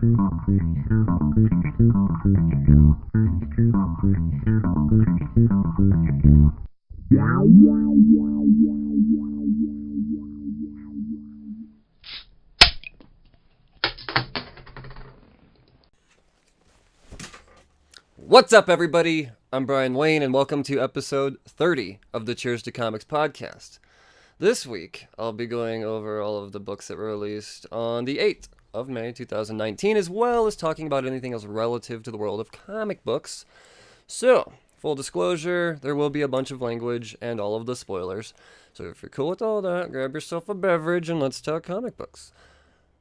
What's up, everybody? I'm Brian Wayne, and welcome to episode 30 of the Cheers to Comics podcast. This week, I'll be going over all of the books that were released on the 8th of May 2019, as well as talking about anything else relative to the world of comic books. So, full disclosure, there will be a bunch of language and all of the spoilers. So if you're cool with all that, grab yourself a beverage and let's talk comic books.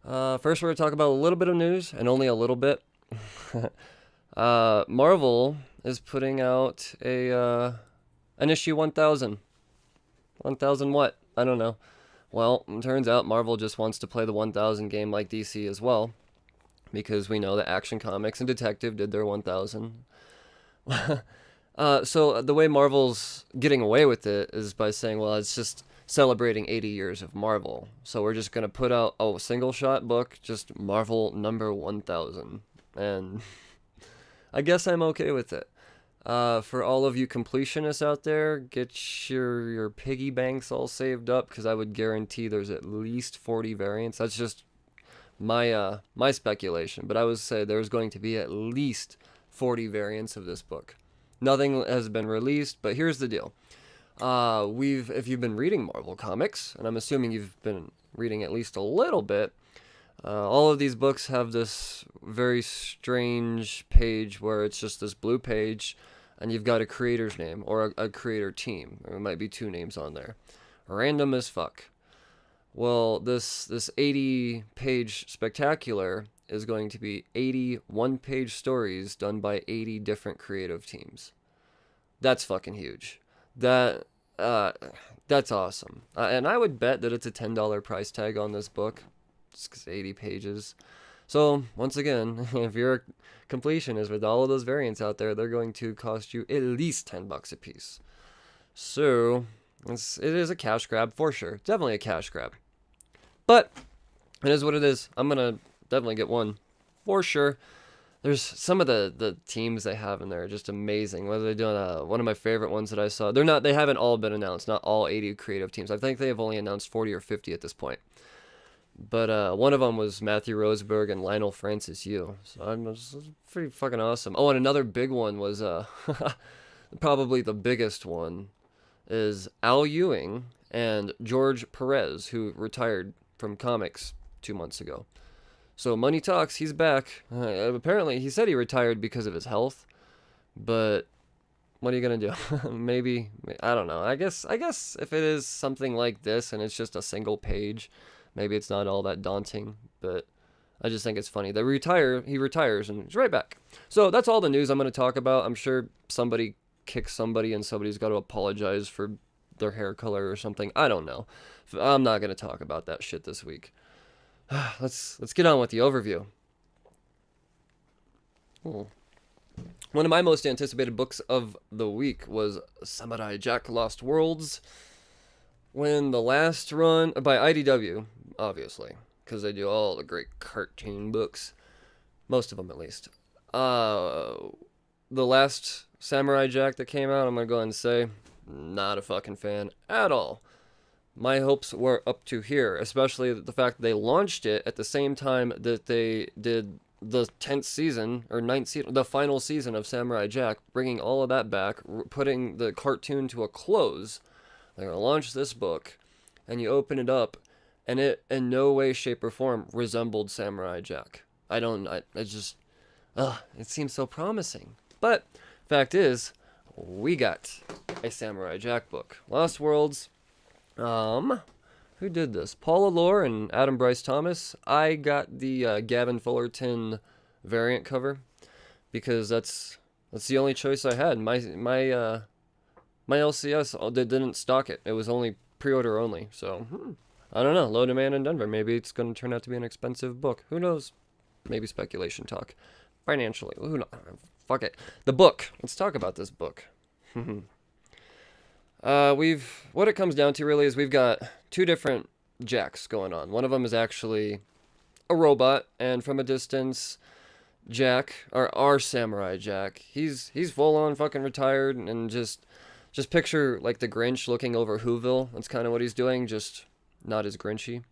First, we're going to talk about a little bit of news, and only a little bit. Marvel is putting out an issue 1000. 1000 what? I don't know. Well, it turns out Marvel just wants to play the 1000 game like DC as well, because we know that Action Comics and Detective did their 1000. So the way Marvel's getting away with it is by saying, well, it's just celebrating 80 years of Marvel. So we're just going to put out a single shot book, just Marvel number 1000. And I guess I'm okay with it. For all of you completionists out there, get your piggy banks all saved up, because I would guarantee there's at least 40 variants. That's just my speculation, but I would say there's going to be at least 40 variants of this book. Nothing has been released, but here's the deal. If you've been reading Marvel Comics, and I'm assuming you've been reading at least a little bit, all of these books have this very strange page where it's just this blue page, and you've got a creator's name, or a creator team. There might be two names on there. Random as fuck. Well, this 80-page spectacular is going to be 80 one-page stories done by 80 different creative teams. That's fucking huge. That's awesome. And I would bet that it's a $10 price tag on this book. Just 'cause 80 pages. So, once again, if you're a completionist with all of those variants out there, they're going to cost you at least $10 a piece. So, it is a cash grab for sure. Definitely a cash grab. But, it is what it is. I'm going to definitely get one for sure. There's some of the teams they have in there are just amazing. Whether they're doing one of my favorite ones that I saw. They haven't all been announced. Not all 80 creative teams. I think they have only announced 40 or 50 at this point. But one of them was Matthew Roseberg and Lionel Francis Yu. So it's pretty fucking awesome. Oh, and another big one was, probably the biggest one, is Al Ewing and George Perez, who retired from comics 2 months ago. So Money Talks, he's back. Apparently, he said he retired because of his health. But what are you going to do? Maybe, I don't know. I guess if it is something like this and it's just a single page, maybe it's not all that daunting, but I just think it's funny. He retires, and he's right back. So that's all the news I'm going to talk about. I'm sure somebody kicks somebody, and somebody's got to apologize for their hair color or something. I don't know. I'm not going to talk about that shit this week. Let's get on with the overview. One of my most anticipated books of the week was Samurai Jack Lost Worlds. When the last run, by IDW, obviously, because they do all the great cartoon books. Most of them, at least. The last Samurai Jack that came out, I'm going to go ahead and say, not a fucking fan at all. My hopes were up to here, especially the fact that they launched it at the same time that they did the 10th season, or 9th season, the final season of Samurai Jack, bringing all of that back, putting the cartoon to a close. They're going to launch this book, and you open it up, and it in no way, shape, or form resembled Samurai Jack. It seems so promising. But, fact is, we got a Samurai Jack book. Lost Worlds, who did this? Paul Allure and Adam Bryce Thomas. I got the Gavin Fullerton variant cover, because that's the only choice I had. My LCS, they didn't stock it. It was only pre-order only. So, I don't know. Low demand in Denver. Maybe it's going to turn out to be an expensive book. Who knows? Maybe speculation talk. Financially. Who knows? Fuck it. The book. Let's talk about this book. What it comes down to really is we've got two different Jacks going on. One of them is actually a robot, and from a distance, Jack, or our Samurai Jack, he's full on fucking retired, and just picture like the Grinch looking over Whoville. That's kind of what he's doing, just not as Grinchy.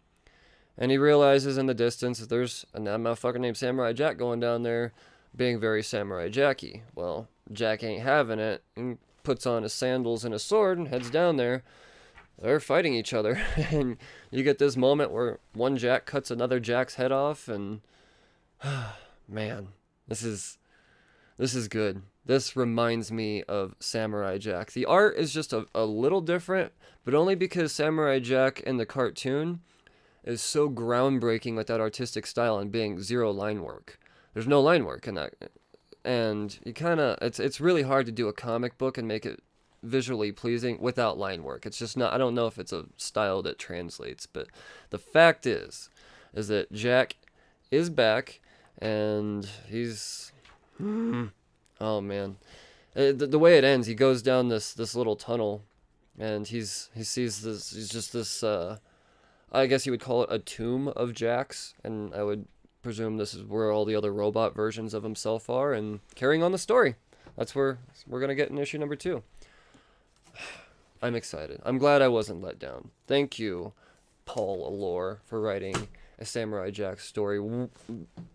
And he realizes in the distance that there's a motherfucker named Samurai Jack going down there, being very Samurai Jacky. Well, Jack ain't having it, and puts on his sandals and a sword and heads down there. They're fighting each other, and you get this moment where one Jack cuts another Jack's head off, and man, this is good. This reminds me of Samurai Jack. The art is just a little different, but only because Samurai Jack in the cartoon is so groundbreaking with that artistic style and being zero line work. There's no line work in that, and you kind of it's really hard to do a comic book and make it visually pleasing without line work. It's just not. I don't know if it's a style that translates, but the fact is that Jack is back, and he's oh man, the way it ends, he goes down this little tunnel, and he sees this. He's just this. I guess you would call it a tomb of Jack's, and I would presume this is where all the other robot versions of himself are, and carrying on the story. That's where we're gonna get in issue number 2. I'm excited. I'm glad I wasn't let down. Thank you, Paul Allure, for writing a Samurai Jack story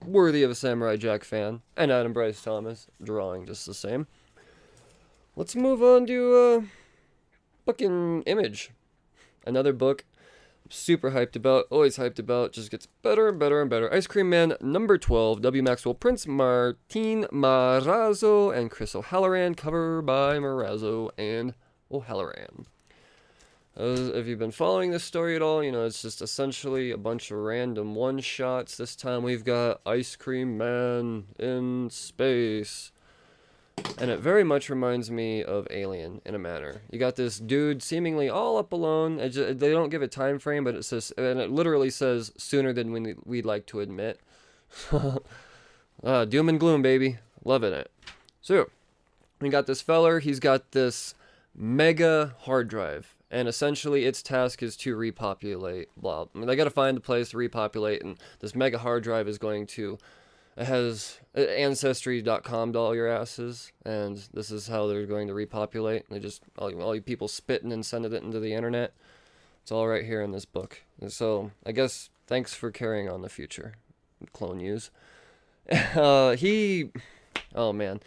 worthy of a Samurai Jack fan, and Adam Bryce Thomas drawing just the same. Let's move on to fucking Image. Another book I'm super hyped about, always hyped about, just gets better and better and better. Ice Cream Man number 12, W. Maxwell Prince, Martin Marazzo, and Chris O'Halloran, cover by Marazzo and O'Halloran. If you've been following this story at all, you know, it's just essentially a bunch of random one-shots. This time we've got Ice Cream Man in space. And it very much reminds me of Alien in a manner. You got this dude seemingly all up alone. They don't give a time frame, but it says, and it literally says sooner than we'd like to admit. Doom and gloom, baby. Loving it. So, we got this feller. He's got this mega hard drive, and essentially its task is to repopulate. Blah. I mean, they got to find the place to repopulate, and this mega hard drive is going to. It has Ancestry.com to all your asses, and this is how they're going to repopulate. They just, all you people spitting and sending it into the internet. It's all right here in this book. And so, I guess, thanks for carrying on the future, Clone Use. Oh man.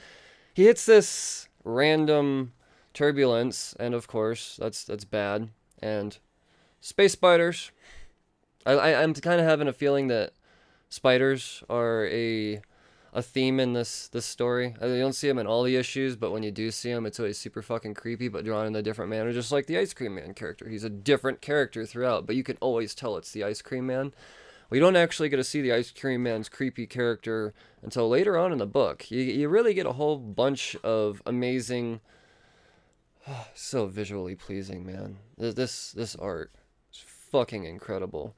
He hits this random turbulence, and of course, that's bad. And space spiders. I'm kind of having a feeling that spiders are a theme in this story. You don't see them in all the issues, but when you do see them, it's always super fucking creepy, but drawn in a different manner, just like the Ice Cream Man character. He's a different character throughout, but you can always tell it's the Ice Cream Man. We don't actually get to see the Ice Cream Man's creepy character until later on in the book. You really get a whole bunch of amazing, so visually pleasing, man. This art is fucking incredible.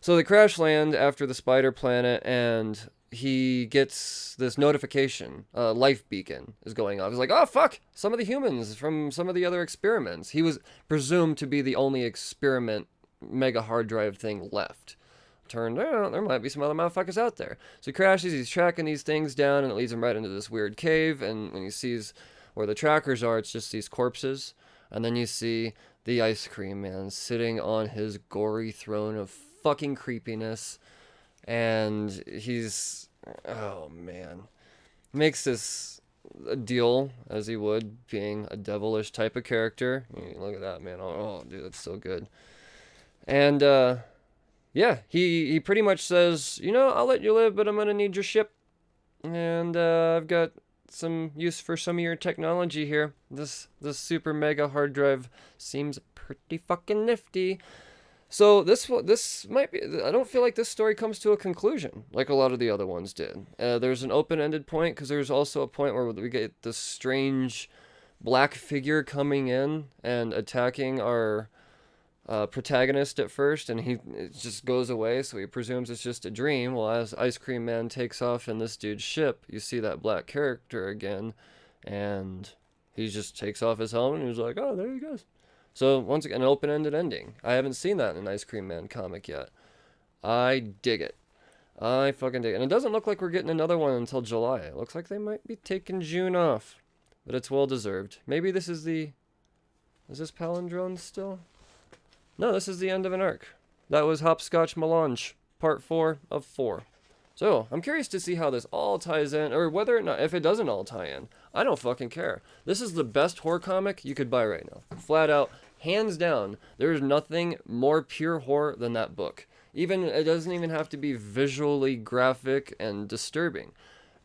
So they crash land after the spider planet, and he gets this notification. Life beacon is going off. He's like, oh, fuck, some of the humans from some of the other experiments. He was presumed to be the only experiment mega hard drive thing left. Turned out there might be some other motherfuckers out there. So he crashes, he's tracking these things down, and it leads him right into this weird cave, and when he sees where the trackers are, it's just these corpses. And then you see the Ice Cream Man sitting on his gory throne of fucking creepiness, and he's, oh man, makes this a deal as he would, being a devilish type of character. Look at that, man. Oh dude, that's so good. And yeah, he pretty much says, you know, I'll let you live, but I'm gonna need your ship, and I've got some use for some of your technology here. This super mega hard drive seems pretty fucking nifty. So this might be, I don't feel like this story comes to a conclusion like a lot of the other ones did. There's an open-ended point, because there's also a point where we get this strange black figure coming in and attacking our protagonist at first, and it just goes away, so he presumes it's just a dream. Well, as Ice Cream Man takes off in this dude's ship, you see that black character again, and he just takes off his helmet, and he's like, oh, there he goes. So, once again, an open-ended ending. I haven't seen that in an Ice Cream Man comic yet. I dig it. I fucking dig it. And it doesn't look like we're getting another one until July. It looks like they might be taking June off. But it's well deserved. Maybe this is the... Is this Palindrome still? No, this is the end of an arc. That was Hopscotch Melange, part 4 of 4. So, I'm curious to see how this all ties in, or whether or not, if it doesn't all tie in. I don't fucking care. This is the best horror comic you could buy right now. Flat out, hands down, there's nothing more pure horror than that book. Even, it doesn't even have to be visually graphic and disturbing.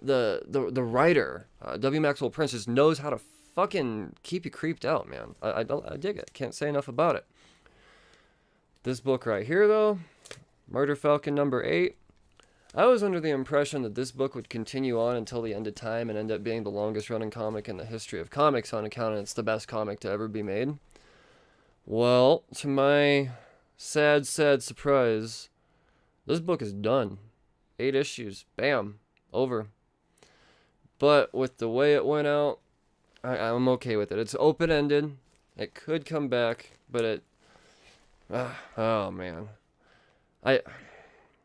The writer, W. Maxwell Prince, just knows how to fucking keep you creeped out, man. I dig it. Can't say enough about it. This book right here, though, Murder Falcon number 8. I was under the impression that this book would continue on until the end of time and end up being the longest running comic in the history of comics on account of it's the best comic to ever be made. Well, to my sad surprise, this book is done. 8 issues. Bam. Over. But with the way it went out, I'm okay with it. It's open-ended. It could come back, but it... oh, man.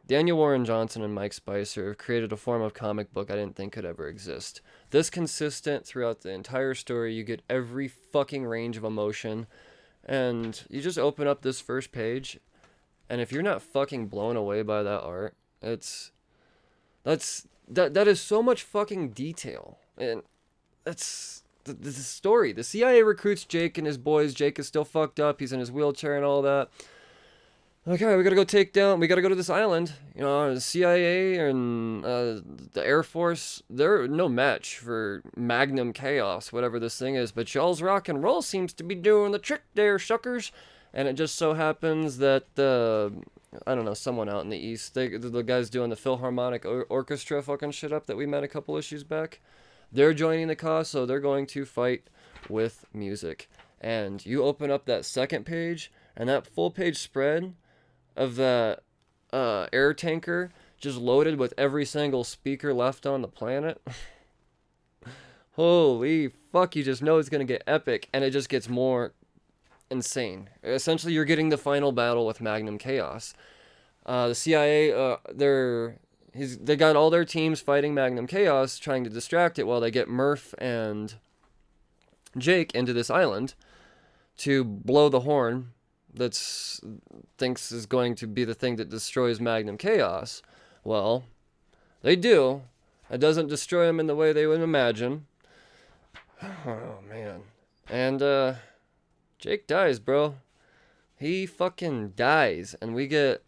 Daniel Warren Johnson and Mike Spicer have created a form of comic book I didn't think could ever exist. This consistent throughout the entire story. You get every fucking range of emotion. And you just open up this first page, and if you're not fucking blown away by that art, that is so much fucking detail. And that's the story. The CIA recruits Jake and his boys. Jake is still fucked up. He's in his wheelchair and all that. Okay, we gotta go to this island. You know, the CIA and the Air Force, they're no match for Magnum Chaos, whatever this thing is. But y'all's rock and roll seems to be doing the trick there, suckers. And it just so happens that I don't know, someone out in the East, the guys doing the Philharmonic Orchestra fucking shit up that we met a couple issues back, they're joining the cause, so they're going to fight with music. And you open up that second page, and that full page spread of the air tanker just loaded with every single speaker left on the planet. Holy fuck, you just know it's going to get epic, and it just gets more insane. Essentially, you're getting the final battle with Magnum Chaos. The CIA, they got all their teams fighting Magnum Chaos, trying to distract it while they get Murph and Jake into this island to blow the horn thinks is going to be the thing that destroys Magnum Chaos. Well, they do. It doesn't destroy them in the way they would imagine. Oh, man. And, Jake dies, bro. He fucking dies. And we get...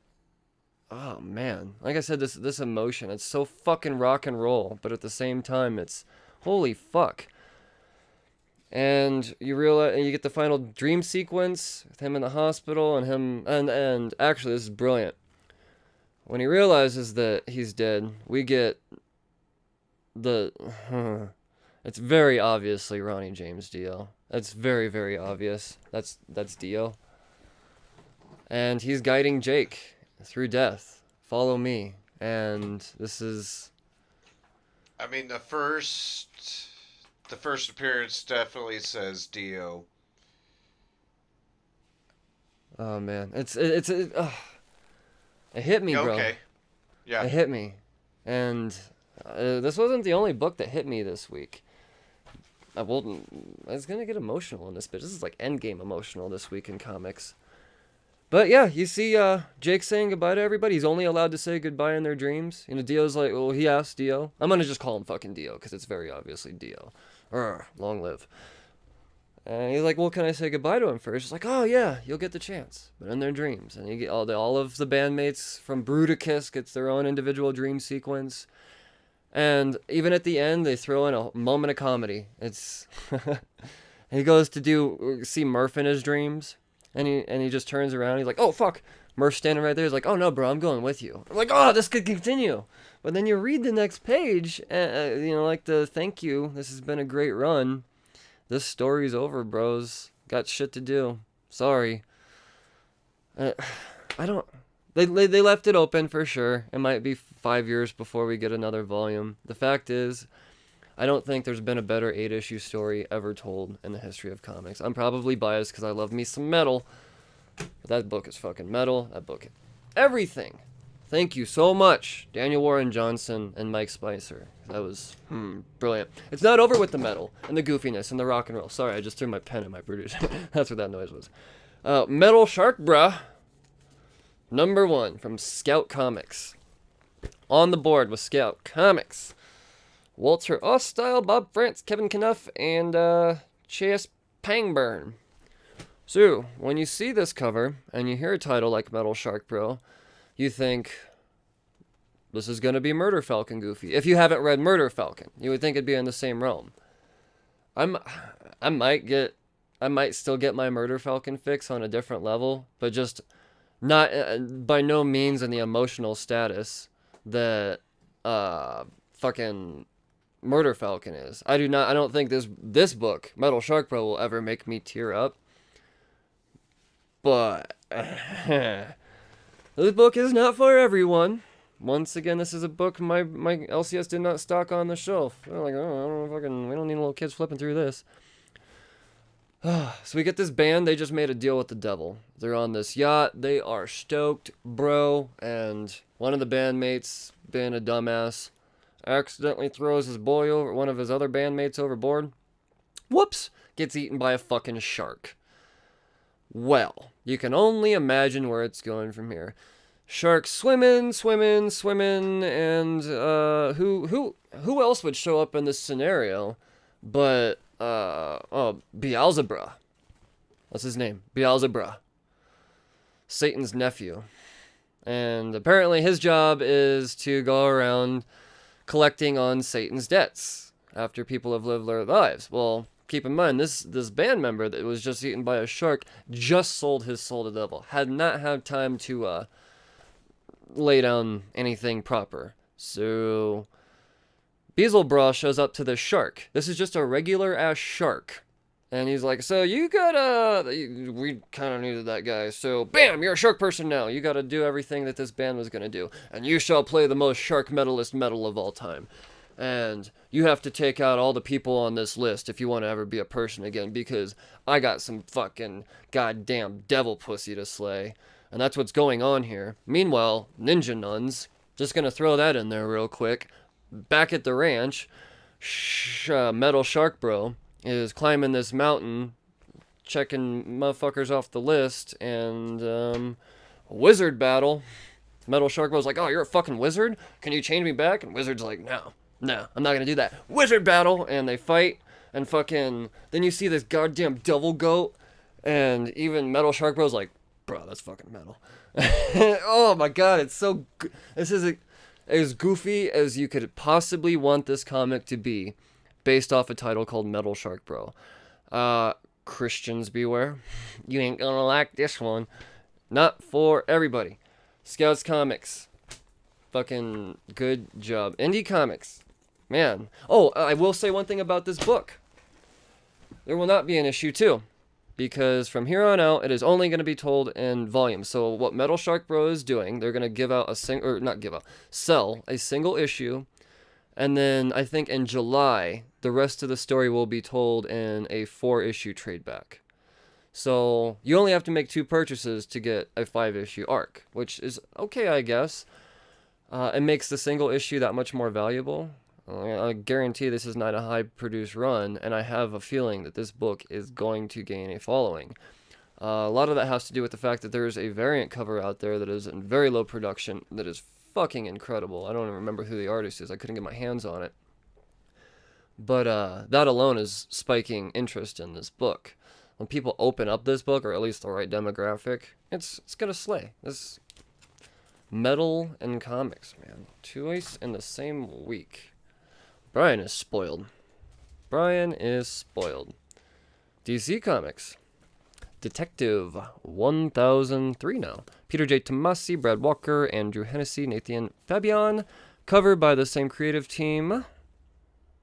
Oh, man. Like I said, this emotion, it's so fucking rock and roll. But at the same time, it's... Holy fuck. And you realize, and you get the final dream sequence with him in the hospital and him, and actually this is brilliant. When he realizes that he's dead, we get it's very obviously Ronnie James Dio. That's very, very obvious. That's Dio. And he's guiding Jake through death. Follow me. And this is... I mean, the first appearance definitely says Dio. Oh man, it hit me, bro. Okay. Yeah. It hit me, and this wasn't the only book that hit me this week. I was gonna get emotional in this, but this is like endgame emotional this week in comics. But yeah, you see Jake saying goodbye to everybody. He's only allowed to say goodbye in their dreams. You know, Dio's like, well, he asked Dio. I'm gonna just call him fucking Dio because it's very obviously Dio. Long live. And he's like, well, can I say goodbye to him first? He's like, oh yeah, you'll get the chance, but in their dreams. And you get all of the bandmates from Bruticus gets their own individual dream sequence. And even at the end, they throw in a moment of comedy. It's he goes to see Murph in his dreams, and he just turns around. He's like, oh fuck, Murph's standing right there. He's like, oh no, bro, I'm going with you. I'm like, oh, this could continue. But then you read the next page, like the thank you. This has been a great run. This story's over, bros. Got shit to do. Sorry. I don't... They left it open for sure. It might be 5 years before we get another volume. The fact is, I don't think there's been a better 8-issue story ever told in the history of comics. I'm probably biased because I love me some metal. But that book is fucking metal. That book... Everything Thank you so much, Daniel Warren Johnson and Mike Spicer. That was brilliant. It's not over with the metal and the goofiness and the rock and roll. Sorry, I just threw my pen at my producer. That's what that noise was. Metal Shark Bruh, #1 from Scout Comics. On the board with Scout Comics, Walter Ostile, Bob France, Kevin Knuff, and Chase Pangburn. So, when you see this cover and you hear a title like Metal Shark Bro, you think this is going to be Murder Falcon goofy. If you haven't read Murder Falcon, you would think it'd be in the same realm. I might still get my Murder Falcon fix on a different level, but just not by no means in the emotional status that fucking Murder Falcon is. I don't think this book, Metal Shark Bro, will ever make me tear up. But this book is not for everyone. Once again, this is a book my LCS did not stock on the shelf. They're like, oh, I don't know, we don't need little kids flipping through this. So we get this band. They just made a deal with the devil. They're on this yacht. They are stoked, bro. And one of the bandmates, being a dumbass, accidentally throws one of his other bandmates overboard. Whoops! Gets eaten by a fucking shark. Well, you can only imagine where it's going from here. Sharks swimming, and who else would show up in this scenario but Beelzebub. That's his name, Beelzebub. Satan's nephew. And apparently his job is to go around collecting on Satan's debts after people have lived their lives. Well, keep in mind, this band member that was just eaten by a shark just sold his soul to the devil. Had not had time to lay down anything proper. So Beelzebub shows up to the shark. This is just a regular ass shark. And he's like, so we kind of needed that guy. So bam, you're a shark person now. You gotta do everything that this band was gonna do. And you shall play the most shark metalist metal of all time. And you have to take out all the people on this list if you want to ever be a person again, because I got some fucking goddamn devil pussy to slay. And that's what's going on here. Meanwhile, Ninja Nuns, just gonna throw that in there real quick. Back at the ranch, Metal Shark Bro is climbing this mountain, checking motherfuckers off the list, and wizard battle. Metal Shark Bro's like, oh, you're a fucking wizard? Can you change me back? And Wizard's like, no, I'm not gonna do that. Wizard battle! And they fight, and fucking, then you see this goddamn devil goat, and even Metal Shark Bro's like, bro, that's fucking metal. Oh my god, it's so this is as goofy as you could possibly want this comic to be, based off a title called Metal Shark Bro. Christians beware. You ain't gonna like this one. Not for everybody. Scouts Comics. Fucking good job. Indie Comics. Man. Oh, I will say one thing about this book. There will not be an issue 2. Because from here on out, it is only going to be told in volumes. So what Metal Shark Bro is doing, they're going to give out sell a single issue. And then I think in July, the rest of the story will be told in a 4-issue trade back. So you only have to make 2 purchases to get a 5-issue arc, which is okay, I guess. It makes the single issue that much more valuable. I guarantee this is not a high-produced run, and I have a feeling that this book is going to gain a following. A lot of that has to do with the fact that there is a variant cover out there that is in very low production that is fucking incredible. I don't even remember who the artist is. I couldn't get my hands on it. But that alone is spiking interest in this book. When people open up this book, or at least the right demographic, it's gonna slay. This metal and comics, man. Twice in the same week. Brian is spoiled. DC Comics. Detective 1003 now. Peter J. Tomasi, Brad Walker, Andrew Hennessy, Nathan Fabian. Covered by the same creative team.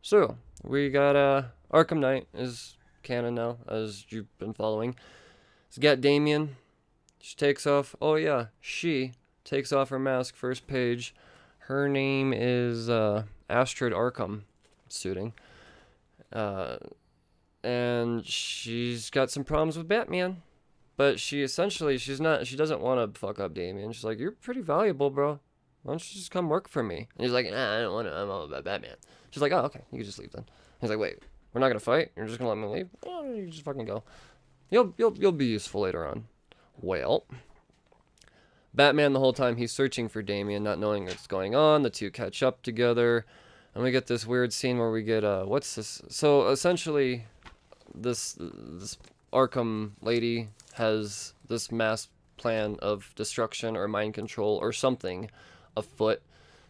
So, we got Arkham Knight is canon now, as you've been following. It's got Damien. She takes off her mask, first page. Her name is Astrid Arkham, suiting. And she's got some problems with Batman. But she doesn't want to fuck up Damien. She's like, you're pretty valuable, bro. why don't you just come work for me? And he's like, nah, I don't want to. I'm all about Batman. She's like, oh, okay, you can just leave then. He's like, wait, we're not gonna fight? You're just gonna let me leave? Oh, you just fucking go. You'll be useful later on. Well, Batman the whole time he's searching for Damian, not knowing what's going on. The two catch up together, and we get this weird scene where we get what's this? So essentially, this Arkham lady has this mass plan of destruction or mind control or something afoot.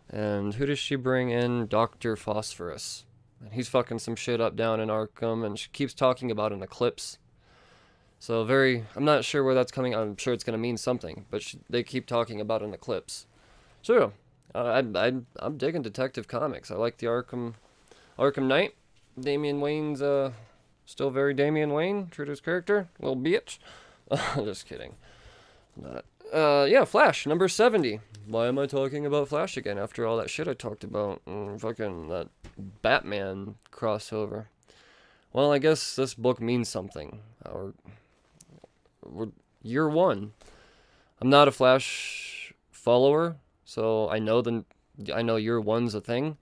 And who does she bring in? Dr. Phosphorus. And he's fucking some shit up down in Arkham, and she keeps talking about an eclipse. So I'm not sure where that's coming. I'm sure it's going to mean something, but they keep talking about an eclipse. So, I'm digging Detective Comics. I like the Arkham Knight. Damian Wayne's still very Damian Wayne, true to his character. Little bitch. Just kidding. Yeah, Flash, number 70. Why am I talking about Flash again after all that shit I talked about? Fucking that Batman crossover. Well, I guess this book means something. Year one. I'm not a Flash follower, so I know year one's a thing.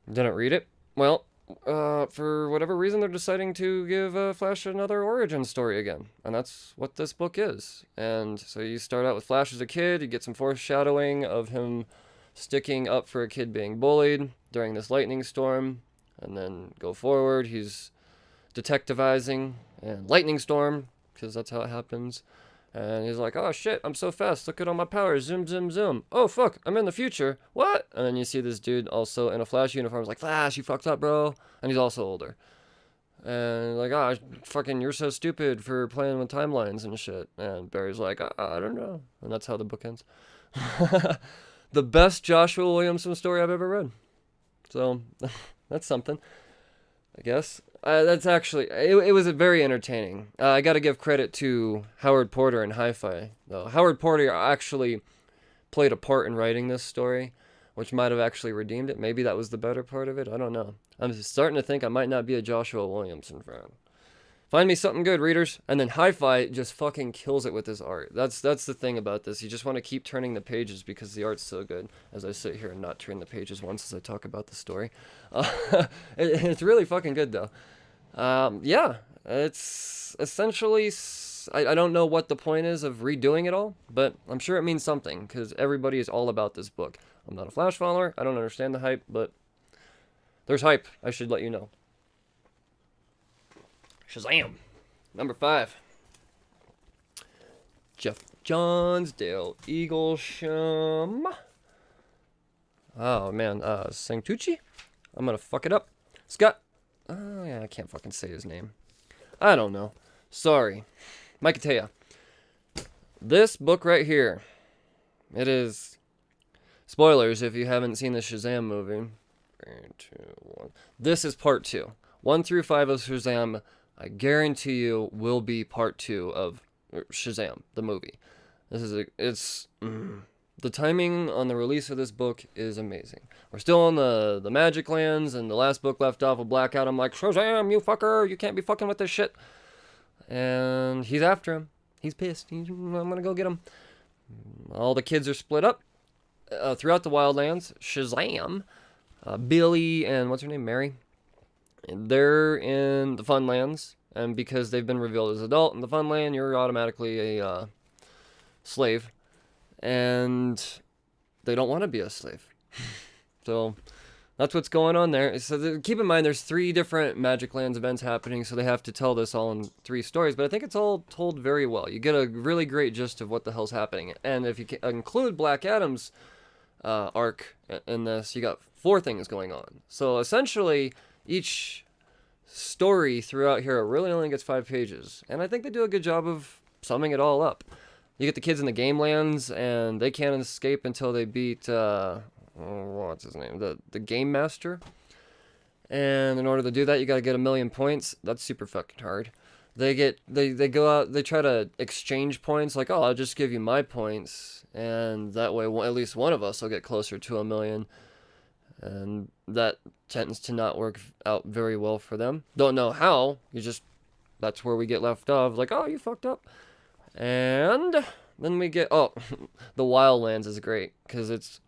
Didn't read it. Well, for whatever reason, they're deciding to give Flash another origin story again. And that's what this book is. And so you start out with Flash as a kid, you get some foreshadowing of him sticking up for a kid being bullied during this lightning storm. And then go forward, he's detectivizing and lightning storm, because that's how it happens. And he's like, oh shit, I'm so fast, look at all my powers, zoom, zoom, zoom. Oh fuck, I'm in the future, what? And then you see this dude also in a Flash uniform, he's like, Flash, you fucked up, bro. And he's also older. And like, oh, fucking, you're so stupid for playing with timelines and shit. And Barry's like, oh, I don't know. And that's how the book ends. The best Joshua Williamson story I've ever read. So, that's something, I guess. That's actually, it was very entertaining. I got to give credit to Howard Porter and Hi-Fi, though. Howard Porter actually played a part in writing this story, which might have actually redeemed it. Maybe that was the better part of it. I don't know. I'm starting to think I might not be a Joshua Williamson fan. Find me something good, readers. And then Hi-Fi just fucking kills it with his art. That's the thing about this. You just want to keep turning the pages because the art's so good. As I sit here and not turn the pages once as I talk about the story. It's really fucking good, though. Yeah, it's essentially, I don't know what the point is of redoing it all, but I'm sure it means something, because everybody is all about this book. I'm not a Flash follower, I don't understand the hype, but there's hype, I should let you know. Shazam! Number 5. Jeff Johns, Dale Eaglesham. Oh man, Santucci? I'm gonna fuck it up. Scott. Oh, yeah, I can't fucking say his name. I don't know. Sorry. Miketea. This book right here. It is... Spoilers if you haven't seen the Shazam movie. 3, 2, 1. This is part 2. 1 through 5 of Shazam, I guarantee you, will be part 2 of Shazam, the movie. The timing on the release of this book is amazing. We're still on the Magic Lands, and the last book left off with Black Adam like, Shazam, you fucker, you can't be fucking with this shit. And he's after him. He's pissed. I'm gonna go get him. All the kids are split up throughout the Wildlands. Shazam, Billy, and what's her name, Mary? They're in the Funlands, and because they've been revealed as adult in the Funland, you're automatically a slave. And they don't want to be a slave. So that's what's going on there. So keep in mind, there's 3 different Magic Lands events happening, so they have to tell this all in 3 stories. But I think it's all told very well. You get a really great gist of what the hell's happening. And if you include Black Adam's arc in this, you got 4 things going on. So essentially, each story throughout here really only gets 5 pages. And I think they do a good job of summing it all up. You get the kids in the game lands, and they can't escape until they beat, what's his name? The Game Master. And in order to do that, you gotta get 1,000,000 points. That's super fucking hard. They go out, they try to exchange points, like, oh, I'll just give you my points, and that way at least one of us will get closer to 1,000,000. And that tends to not work out very well for them. Don't know how, that's where we get left off, like, oh, you fucked up. And then we get the Wildlands is great because it's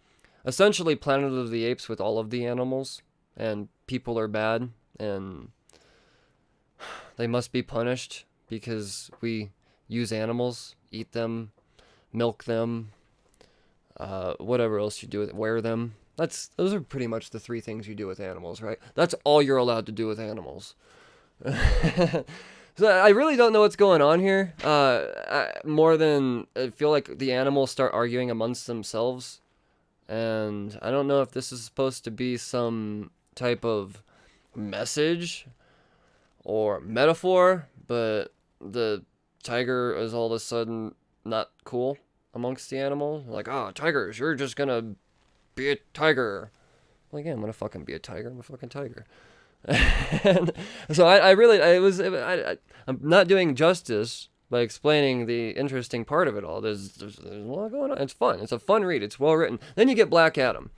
essentially Planet of the Apes with all of the animals, and people are bad and they must be punished because we use animals, eat them, milk them, whatever else you do with it, wear them. Those are pretty much the three things you do with animals, right? That's all you're allowed to do with animals. So I really don't know what's going on here. More than I feel like the animals start arguing amongst themselves, and I don't know if this is supposed to be some type of message or metaphor, but the tiger is all of a sudden not cool amongst the animals. Like, tigers, you're just gonna be a tiger. Well, again, I'm gonna fucking be a tiger. I'm a fucking tiger. And so I'm not doing justice by explaining the interesting part of it all. There's a lot going on. It's fun. It's a fun read. It's well written. Then you get Black Adam.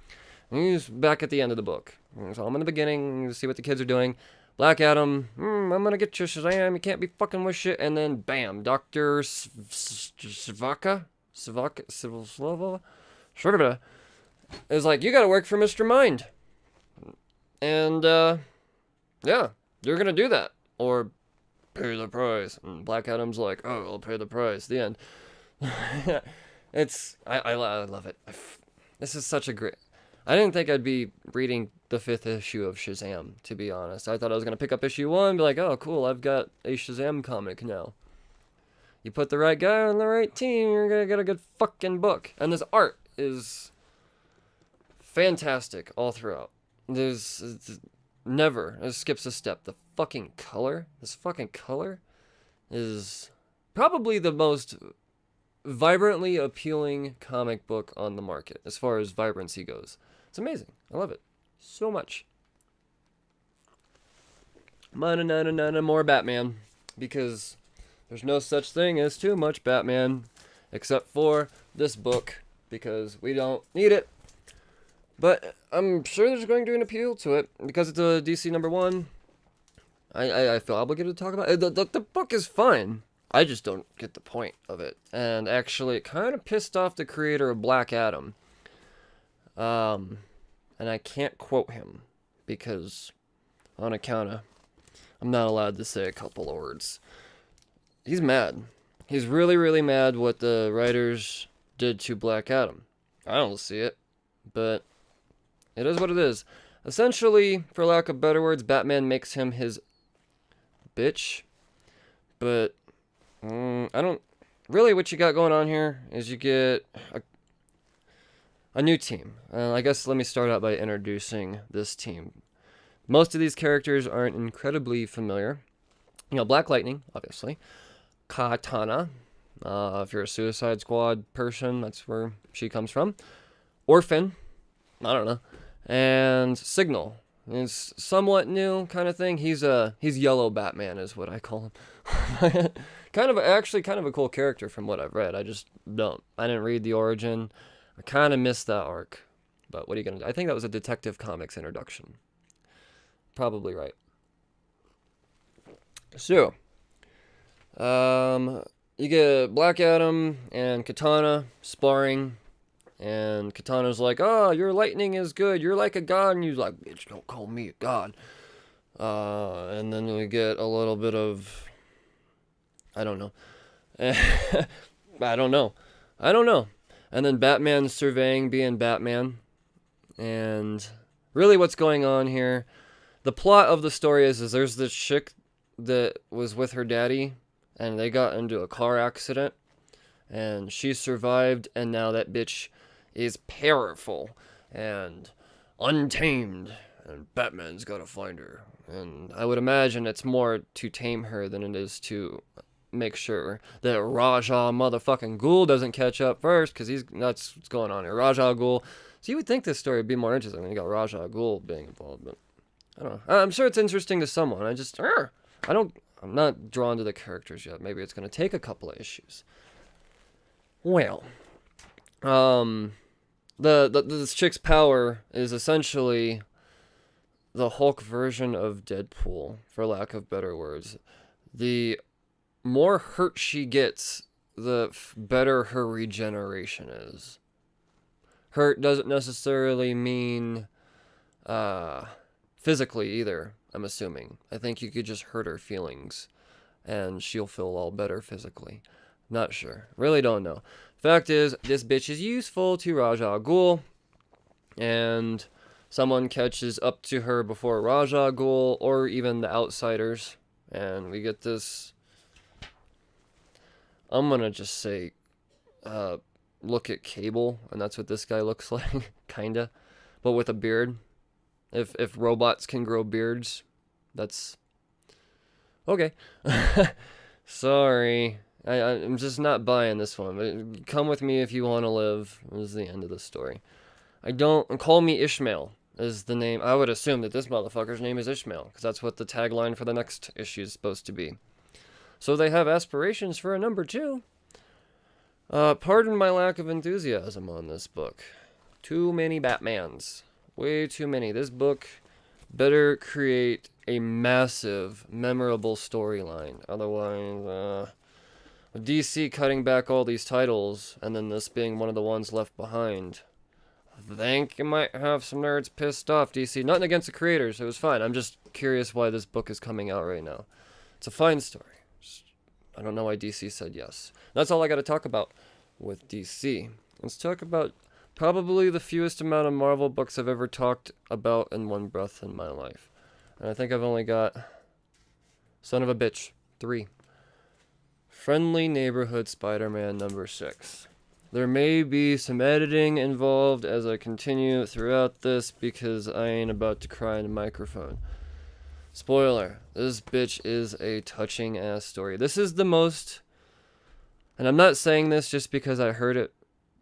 He's back at the end of the book. So I'm in the beginning. You see what the kids are doing. Black Adam, I'm gonna get you, Shazam. You can't be fucking with shit. And then bam, Dr. Svaka is like, you gotta work for Mr. Mind. And yeah, you're gonna do that, or pay the price. And Black Adam's like, I'll pay the price. The end. I love it. This is such a great. I didn't think I'd be reading the 5th issue of Shazam, to be honest. I thought I was gonna pick up issue 1 and be like, oh cool, I've got a Shazam comic now. You put the right guy on the right team, you're gonna get a good fucking book. And this art is fantastic all throughout. It skips a step. This fucking color is probably the most vibrantly appealing comic book on the market as far as vibrancy goes. It's amazing. I love it so much. More Batman, because there's no such thing as too much Batman, except for this book, because we don't need it. But I'm sure there's going to be an appeal to it, because it's a DC #1. I feel obligated to talk about it. The book is fine. I just don't get the point of it. And actually, it kind of pissed off the creator of Black Adam. And I can't quote him, because on account of, I'm not allowed to say a couple of words. He's mad. He's really, really mad what the writers did to Black Adam. I don't see it, but it is what it is. Essentially, for lack of better words, Batman makes him his bitch. But I don't really. What you got going on here is you get a new team. I guess let me start out by introducing this team. Most of these characters aren't incredibly familiar. Black Lightning, obviously. Katana. If you're a Suicide Squad person, that's where she comes from. Orphan. I don't know. And Signal. It's somewhat new kind of thing. He's Yellow Batman is what I call him. kind of a cool character from what I've read. I didn't read the origin. I kind of missed that arc. But what are you going to do? I think that was a Detective Comics introduction. Probably right. So, you get Black Adam and Katana sparring. And Katana's like, your lightning is good. You're like a god. And he's like, bitch, don't call me a god. And then we get a little bit of, I don't know. I don't know. And then Batman's surveying being Batman. And really what's going on here, the plot of the story is there's this chick that was with her daddy. And they got into a car accident. And she survived. And now that bitch is powerful and untamed, and Batman's gotta find her. And I would imagine it's more to tame her than it is to make sure that Raja motherfucking Ghul doesn't catch up first, because that's what's going on here. Raja Ghul. So you would think this story would be more interesting when you got Raja Ghul being involved, but I don't know. I'm sure it's interesting to someone. I'm not drawn to the characters yet. Maybe it's gonna take a couple of issues. Well, this chick's power is essentially the Hulk version of Deadpool, for lack of better words. The more hurt she gets, the better her regeneration is. Hurt doesn't necessarily mean physically either, I'm assuming. I think you could just hurt her feelings, and she'll feel all better physically. Not sure. Really don't know. Fact is, this bitch is useful to Ra's al Ghul, and someone catches up to her before Ra's al Ghul, or even the Outsiders, and we get this... I'm gonna just say, look at Cable, and that's what this guy looks like, kinda, but with a beard. If robots can grow beards, that's okay. Sorry, I'm just not buying this one. But come with me if you want to live. This is the end of the story. Call me Ishmael is the name. I would assume that this motherfucker's name is Ishmael, because that's what the tagline for the next issue is supposed to be. So they have aspirations for a number 2. Pardon my lack of enthusiasm on this book. Too many Batmans. Way too many. This book better create a massive, memorable storyline. Otherwise, with DC cutting back all these titles, and then this being one of the ones left behind, I think you might have some nerds pissed off, DC. Nothing against the creators. It was fine. I'm just curious why this book is coming out right now. It's a fine story. I don't know why DC said yes. That's all I got to talk about with DC. Let's talk about probably the fewest amount of Marvel books I've ever talked about in one breath in my life. And I think I've only got, son of a bitch, 3. Friendly Neighborhood Spider-Man number 6. There may be some editing involved as I continue throughout this because I ain't about to cry in a microphone. Spoiler, this bitch is a touching ass story. This is the most, and I'm not saying this just because I heard it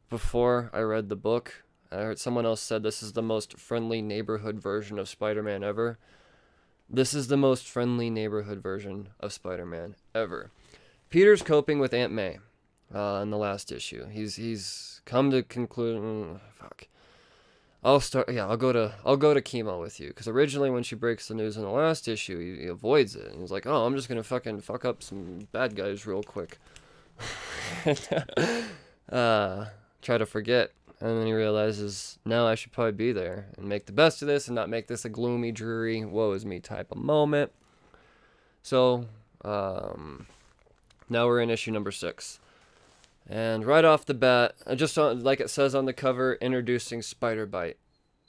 before I read the book. I heard someone else said this is the most friendly neighborhood version of Spider-Man ever. This is the most friendly neighborhood version of Spider-Man ever. Peter's coping with Aunt May in the last issue. He's come to conclude. Fuck. I'll go to chemo with you, because originally when she breaks the news in the last issue, he avoids it, and he's like, "Oh, I'm just gonna fucking fuck up some bad guys real quick." Try to forget, and then he realizes, no, I should probably be there and make the best of this and not make this a gloomy, dreary, woe is me type of moment. So, now we're in issue number 6. And right off the bat, just like it says on the cover, introducing Spider Bite.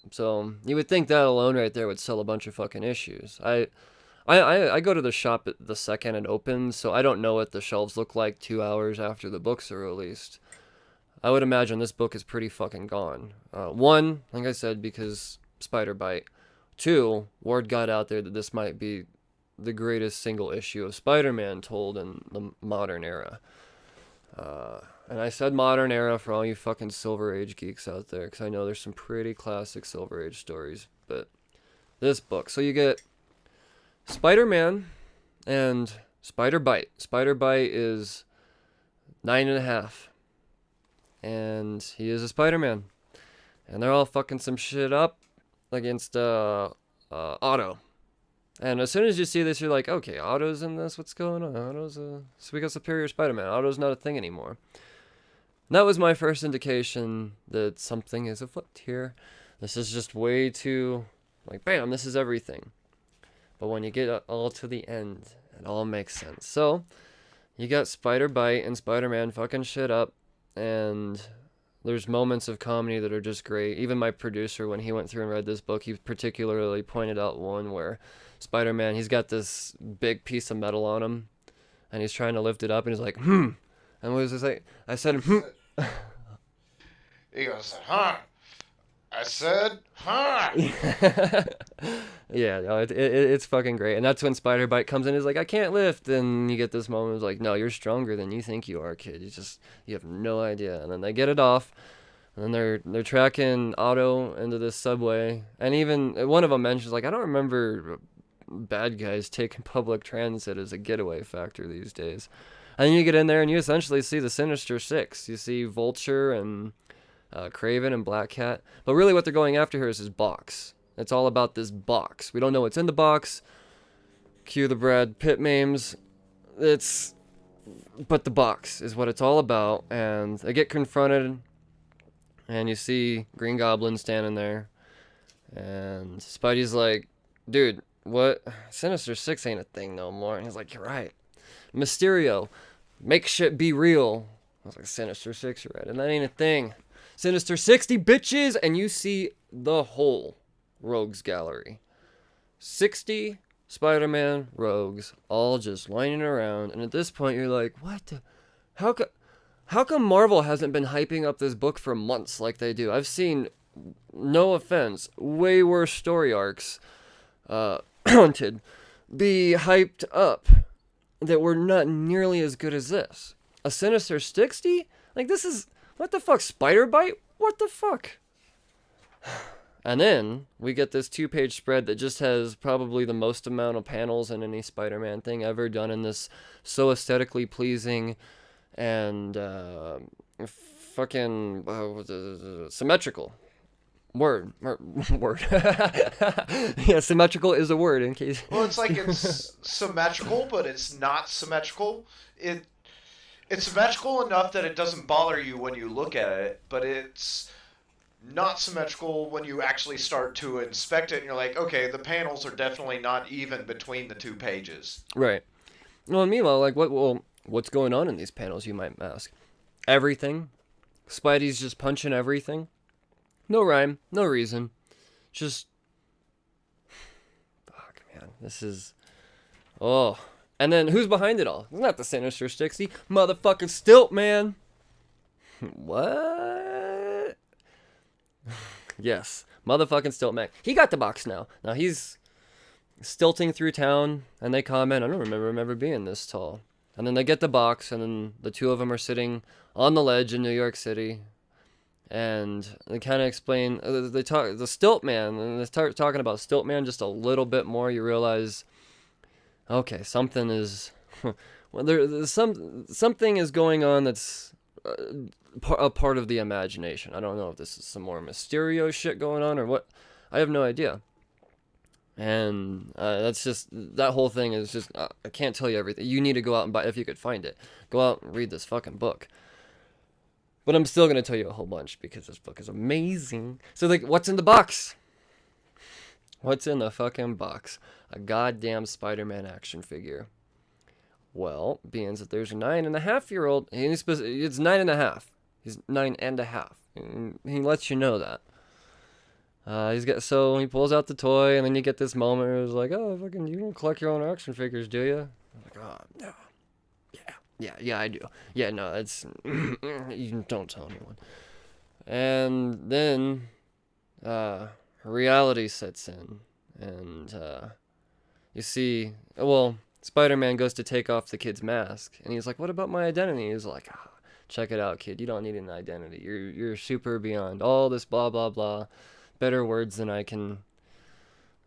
So you would think that alone right there would sell a bunch of fucking issues. I go to the shop the second it opens, so I don't know what the shelves look like 2 hours after the books are released. I would imagine this book is pretty fucking gone. 1, like I said, because Spider Bite. 2, word got out there that this might be the greatest single issue of Spider-Man told in the modern era. And I said modern era for all you fucking Silver Age geeks out there, because I know there's some pretty classic Silver Age stories, but this book. So you get Spider-Man and Spider Bite. Spider Bite is 9.5, and he is a Spider-Man, and they're all fucking some shit up against Otto. And as soon as you see this, you're like, okay, Otto's in this? What's going on? So we got Superior Spider-Man. Otto's not a thing anymore. And that was my first indication that something is afoot here. This is just way too, like, bam, this is everything. But when you get all to the end, it all makes sense. So, you got Spider Bite and Spider-Man fucking shit up, and there's moments of comedy that are just great. Even my producer, when he went through and read this book, he particularly pointed out one where Spider-Man, he's got this big piece of metal on him, and he's trying to lift it up, and he's like, And what was it like? I said, He goes, huh? I said, huh? Yeah, no, it's fucking great. And that's when Spider Bite comes in and is like, I can't lift. And you get this moment of like, no, you're stronger than you think you are, kid. You have no idea. And then they get it off. And then they're tracking Otto into this subway. And even one of them mentions, like, I don't remember bad guys taking public transit as a getaway factor these days. And then you get in there and you essentially see the Sinister Six. You see Vulture and Kraven and Black Cat. But really what they're going after here is his box. It's all about this box. We don't know what's in the box. Cue the Brad Pitt memes. It's but the box is what it's all about, and they get confronted, and you see Green Goblin standing there, and Spidey's like, dude, what? Sinister Six ain't a thing no more. And he's like, you're right. Mysterio, make shit be real. I was like, Sinister Six, you're right, and that ain't a thing. Sinister 60, bitches! And you see the whole Rogues Gallery. 60 Spider-Man rogues all just lining around, and at this point you're like, what the? How come Marvel hasn't been hyping up this book for months like they do? I've seen, no offense, way worse story arcs, Haunted, be hyped up that were not nearly as good as this. A Sinister 60? Like, this is, what the fuck, Spider Bite? What the fuck? And then we get this 2-page spread that just has probably the most amount of panels in any Spider-Man thing ever done in this so aesthetically pleasing and fucking symmetrical word. Yeah, symmetrical is a word in case. Well, it's like it's symmetrical, but it's not symmetrical. It's symmetrical enough that it doesn't bother you when you look at it, but it's not symmetrical when you actually start to inspect it and you're like, okay, the panels are definitely not even between the 2 pages. Right. Well, meanwhile, like, what's going on in these panels, you might ask? Everything. Spidey's just punching everything. No rhyme, no reason. Just, fuck, man, this is, oh. And then who's behind it all? It's not the Sinister 60. Motherfucking Stilt Man. What? Yes, motherfucking Stilt Man. He got the box now. Now he's stilting through town, and they comment, I don't remember him ever being this tall. And then they get the box, and then the two of them are sitting on the ledge in New York City. And they kind of explain, they talk, the Stilt Man, and they start talking about Stilt Man just a little bit more. You realize, okay, something is, well, there's something is going on that's a part of the imagination. I don't know if this is some more Mysterio shit going on or what. I have no idea. And that's just, that whole thing is just, I can't tell you everything. You need to go out and buy, if you could find it, go out and read this fucking book. But I'm still going to tell you a whole bunch because this book is amazing. So, like, what's in the box? What's in the fucking box? A goddamn Spider-Man action figure. Well, being that there's a 9.5-year-old, it's 9.5. He's 9.5. He lets you know that. So he pulls out the toy, and then you get this moment where it's like, oh, fucking, you don't collect your own action figures, do you? I'm like, oh, no. Yeah, I do. Yeah, no, it's, you don't tell anyone. And then, reality sets in, and, you see, well, Spider-Man goes to take off the kid's mask, and he's like, what about my identity? He's like, check it out, kid, you don't need an identity. You're super beyond all this blah, blah, blah. Better words than I can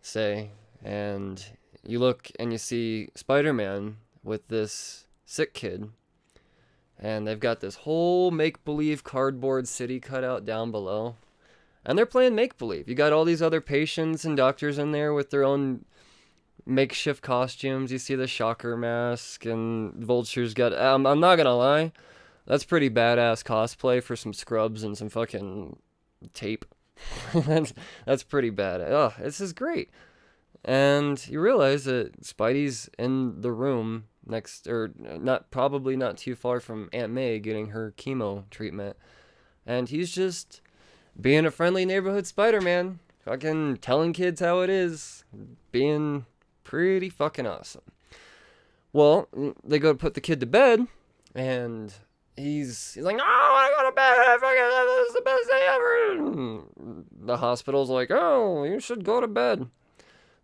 say. And you look and you see Spider-Man with this sick kid, and they've got this whole make-believe cardboard city cut out down below, and they're playing make-believe. You got all these other patients and doctors in there with their own makeshift costumes. You see the Shocker mask, and Vulture's got, I'm not gonna lie, that's pretty badass cosplay for some scrubs and some fucking tape. that's pretty bad. Oh, this is great. And you realize that Spidey's in the room next, or probably not too far from Aunt May getting her chemo treatment. And he's just being a friendly neighborhood Spider-Man, fucking telling kids how it is, being pretty fucking awesome. Well, they go to put the kid to bed, and he's like, no, I go to bed, fucking, this is the best day ever. The hospital's like, oh, you should go to bed.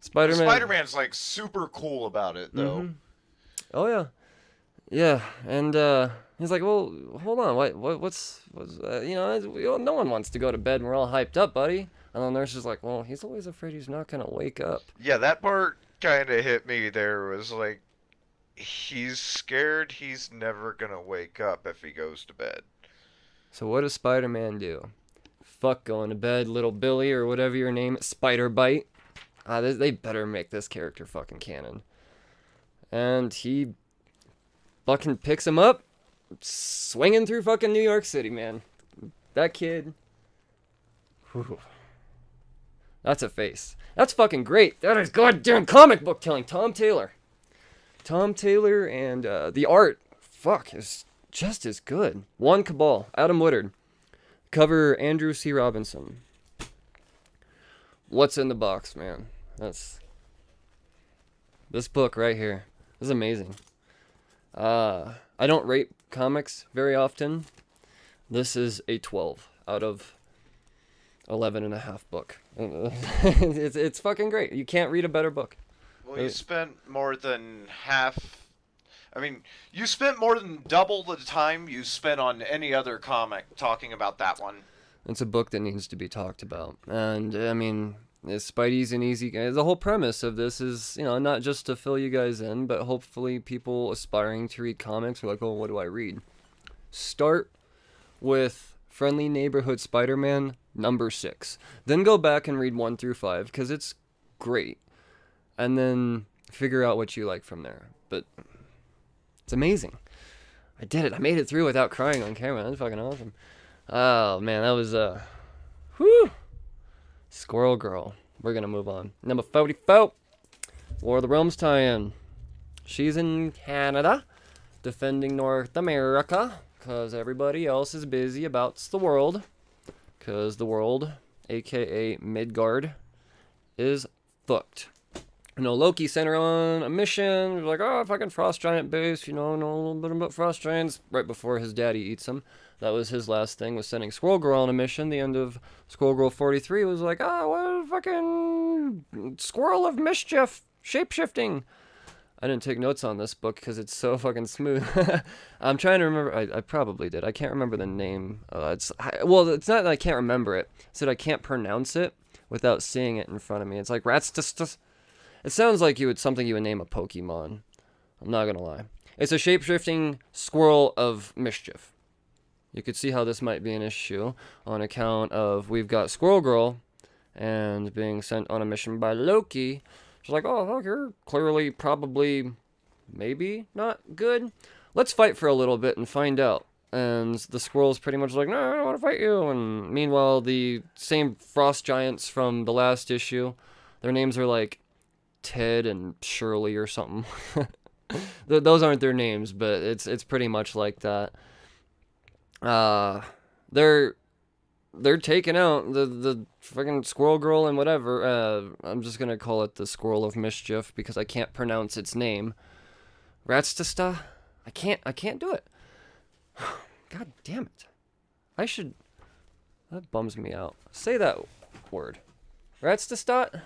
Spider-Man's like super cool about it, though. Mm-hmm. Oh yeah, yeah, and he's like, well, hold on, what's no one wants to go to bed, and we're all hyped up, buddy. And the nurse is like, well, he's always afraid he's not gonna wake up. Yeah, that part kind of hit me. There was like, he's scared he's never gonna wake up if he goes to bed. So what does Spider-Man do? Fuck going to bed, little Billy, or whatever your name is, Spider Bite. They better make this character fucking canon. And he fucking picks him up, swinging through fucking New York City, man. That kid. Whew. That's a face. That's fucking great. That is goddamn comic book killing. Tom Taylor. Tom Taylor and the art, fuck, is just as good. Juan Cabal, Adam Woodard. Cover Andrew C. Robinson. What's in the box, man? That's this book right here. This is amazing. I don't rate comics very often. This is a 12 out of 11 and a half book. It's fucking great. You can't read a better book. Well, you spent more than half. I mean, you spent more than double the time you spent on any other comic talking about that one. It's a book that needs to be talked about. And, I mean, Spidey's an easy guy. The whole premise of this is, not just to fill you guys in, but hopefully people aspiring to read comics are like, oh, what do I read? Start with Friendly Neighborhood Spider-Man number 6. Then go back and read 1 through 5, because it's great. And then figure out what you like from there. But it's amazing. I did it. I made it through without crying on camera. That's fucking awesome. Oh, man, that was, whew. Squirrel Girl. We're going to move on. Number 44. War of the Realms tie-in. She's in Canada, defending North America, because everybody else is busy about the world. Because the world, a.k.a. Midgard, is fucked. Loki sent her on a mission. He was like, oh, fucking frost giant base, know a little bit about frost giants. Right before his daddy eats him. That was his last thing, was sending Squirrel Girl on a mission. The end of Squirrel Girl 43 was like, what a fucking squirrel of mischief, shape-shifting. I didn't take notes on this book because it's so fucking smooth. I'm trying to remember. I probably did. I can't remember the name. It's not that I can't remember it. It's that I can't pronounce it without seeing it in front of me. It's like Rat's. It sounds like something you would name a Pokemon. I'm not gonna lie. It's a shape-shifting squirrel of mischief. You could see how this might be an issue on account of we've got Squirrel Girl and being sent on a mission by Loki. She's like, oh, fuck, you're clearly, probably, maybe not good. Let's fight for a little bit and find out. And the squirrel's pretty much like, no, I don't want to fight you. And meanwhile, the same frost giants from the last issue, their names are like Ted and Shirley or something. Those aren't their names, but it's pretty much like that. They're taking out the fucking Squirrel Girl and whatever. I'm just gonna call it the Squirrel of Mischief because I can't pronounce its name. Ratstasta? I can't do it. God damn it. That bums me out. Say that word. Ratstastat?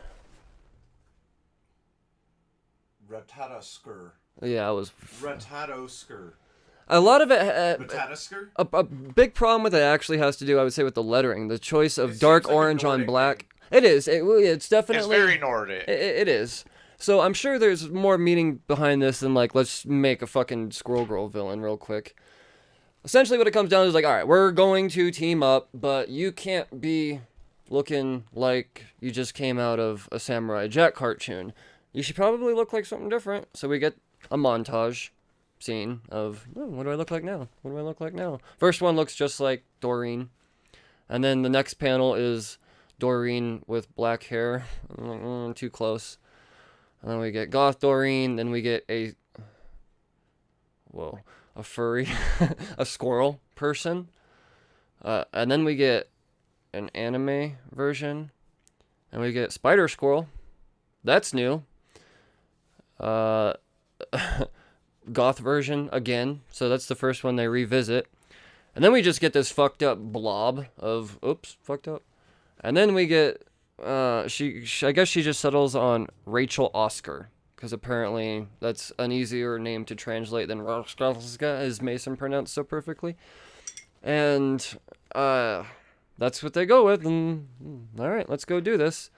Ratatosker. Yeah, I was... Ratatosker. A lot of it... Ratatosker? A big problem with it actually has to do, I would say, with the lettering. The choice of dark orange on black. It is. It's definitely... It's very Nordic. It is. So I'm sure there's more meaning behind this than, like, let's make a fucking Squirrel Girl villain real quick. Essentially what it comes down to is like, alright, we're going to team up, but you can't be looking like you just came out of a Samurai Jack cartoon. You should probably look like something different. So we get a montage scene of, oh, what do I look like now? What do I look like now? First one looks just like Doreen. And then the next panel is Doreen with black hair. I'm like, too close. And then we get Goth Doreen. Then we get a furry, a squirrel person. And then we get an anime version. And we get Spider Squirrel. That's new. Goth version again. So that's the first one they revisit. And then we just get this fucked up blob of, fucked up. And then we get, I guess she just settles on Rachel Oscar. Because apparently that's an easier name to translate than Roskalska, as Mason pronounced so perfectly. And that's what they go with. And alright, let's go do this.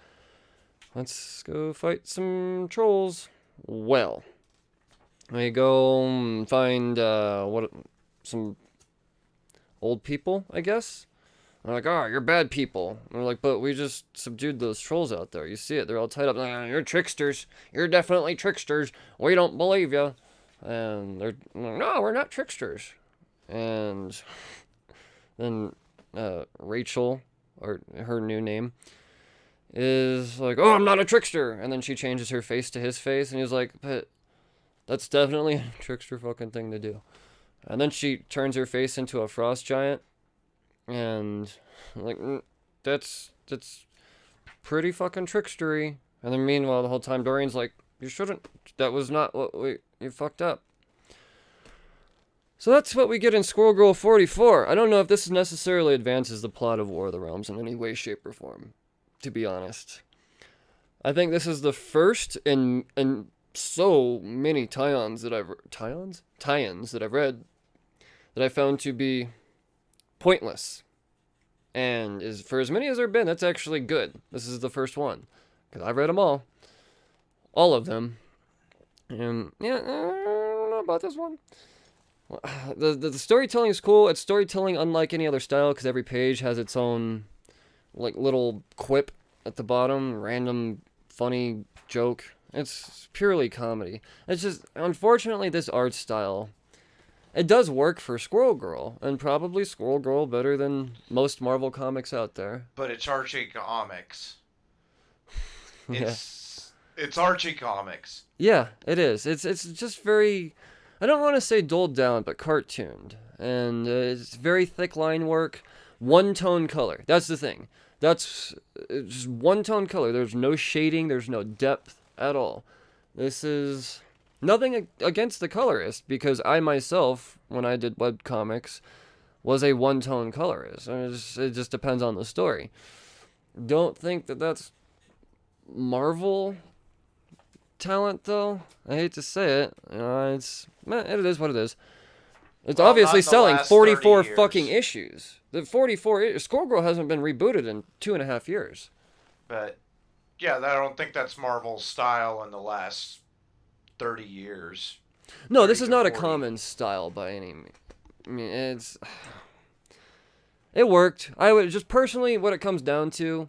Let's go fight some trolls. Well, we go find some old people, I guess. They're like, oh, you're bad people. And we're like, but we just subdued those trolls out there. You see it, they're all tied up. You're tricksters. You're definitely tricksters. We don't believe you. And they're like, no, we're not tricksters. And then Rachel, or her new name, is like, oh, I'm not a trickster. And then she changes her face to his face, and he's like, but that's definitely a trickster fucking thing to do. And then she turns her face into a frost giant, and like, that's pretty fucking trickstery. And then meanwhile, the whole time, Dorian's like, you shouldn't, that was not what you fucked up. So that's what we get in Squirrel Girl 44. I don't know if this necessarily advances the plot of War of the Realms in any way, shape, or form, to be honest. I think this is the first in so many tie-ins that I've read that I found to be pointless. And for as many as there have been, that's actually good. This is the first one. Because I've read them all. All of them. And, yeah, I don't know about this one. The storytelling is cool. It's storytelling unlike any other style, because every page has its own, like, little quip at the bottom. Random, funny joke. It's purely comedy. It's just, unfortunately, this art style, it does work for Squirrel Girl, and probably Squirrel Girl better than most Marvel comics out there. But it's Archie Comics. Yeah. It's Archie Comics. Yeah, it is. It's just very, I don't want to say dulled down, but cartooned. And it's very thick line work, one-tone color. That's the thing. It's just one-tone color. There's no shading, there's no depth at all. This is nothing against the colorist, because I myself, when I did webcomics, was a one-tone colorist. It just depends on the story. Don't think that that's Marvel talent, though. I hate to say it. It is what it is. It's Well, obviously not in the selling last 44 30 years. fucking issues. The 44 Squirrel Girl hasn't been rebooted in 2.5 years. But, yeah, I don't think that's Marvel's style in the last 30 years. No, this 30 is to not a 40. common style by any means. I mean, it worked. I would just personally, what it comes down to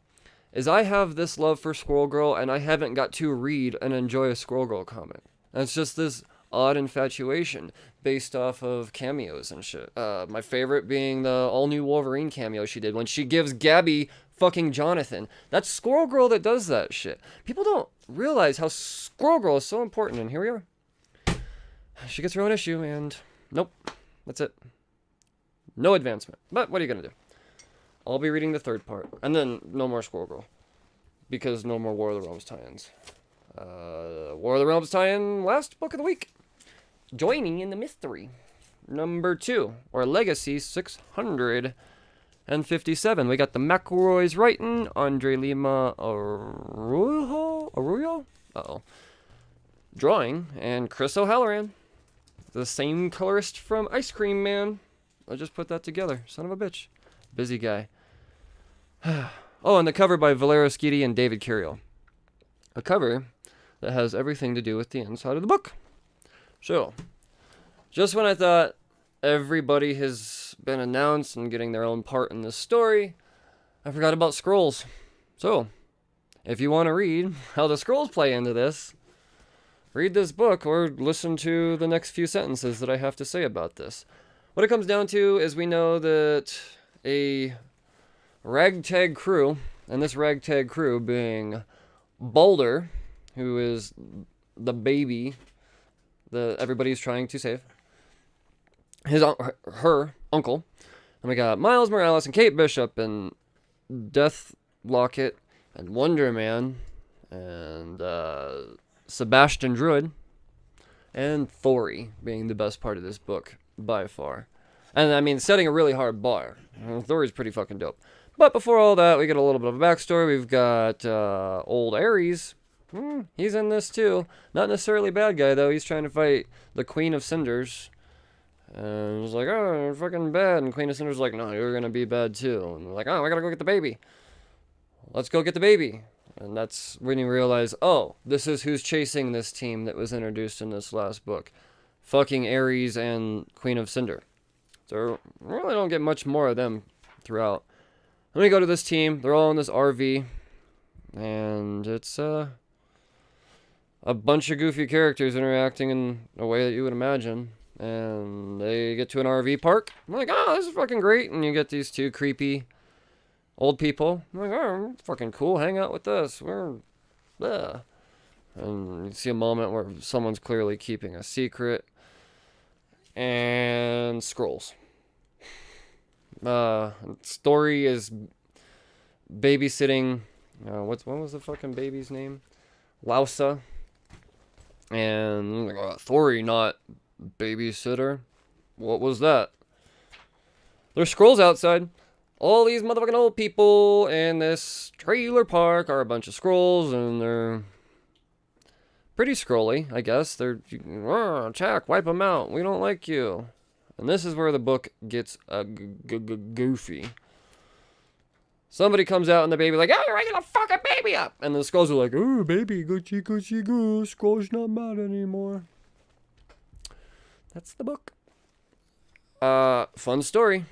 is I have this love for Squirrel Girl, and I haven't got to read and enjoy a Squirrel Girl comic. And it's just this odd infatuation based off of cameos and shit. My favorite being the all-new Wolverine cameo she did when she gives Gabby fucking Jonathan. That's Squirrel Girl that does that shit. People don't realize how Squirrel Girl is so important, and here we are. She gets her own issue, and nope, that's it. No advancement. But what are you gonna do? I'll be reading the third part, and then no more Squirrel Girl, because no more War of the Realms tie-ins. War of the Realms tie-in, last book of the week. Joining in the mystery. Number 2, or Legacy 657. We got the McElroys writing, Andre Lima Arroyo? Uh-oh. Drawing, and Chris O'Halloran. The same colorist from Ice Cream Man. I just put that together. Son of a bitch. Busy guy. Oh, and the cover by Valero Schiti and David Curiel. A cover that has everything to do with the inside of the book. So, just when I thought everybody has been announced and getting their own part in this story, I forgot about scrolls. So, if you want to read how the scrolls play into this, read this book or listen to the next few sentences that I have to say about this. What it comes down to is we know that a ragtag crew, and this ragtag crew being Balder, who is the baby that everybody's trying to save, her uncle, and we got Miles Morales and Kate Bishop and Death Locket and Wonder Man and Sebastian Druid and Thori being the best part of this book by far. And I mean, setting a really hard bar. Thori's pretty fucking dope. But before all that, we get a little bit of a backstory. We've got old Ares. He's in this too. Not necessarily a bad guy, though. He's trying to fight the Queen of Cinders. And he's like, oh, you're fucking bad. And Queen of Cinders is like, no, you're going to be bad too. And they're like, oh, I got to go get the baby. Let's go get the baby. And that's when you realize, oh, this is who's chasing this team that was introduced in this last book. Fucking Ares and Queen of Cinder. So we really don't get much more of them throughout. Then we go to this team. They're all in this RV. And it's, a bunch of goofy characters interacting in a way that you would imagine. And they get to an RV park. I'm like, oh, this is fucking great. And you get these two creepy old people. I'm like, oh, fucking cool. Hang out with us. We're, yeah. And you see a moment where someone's clearly keeping a secret. And scrolls. Story is babysitting. What was the fucking baby's name? Lausa. And Thori, not babysitter. What was that? There's scrolls outside. All these motherfucking old people in this trailer park are a bunch of scrolls, and they're pretty scrolly, I guess. They're, check, wipe them out. We don't like you. And this is where the book gets goofy. Somebody comes out and the baby like, oh, you're waking the fucking baby up. And the scrolls are like, oh, baby, Gucci, Gucci, Goo. Scroll's not mad anymore. That's the book. Fun story.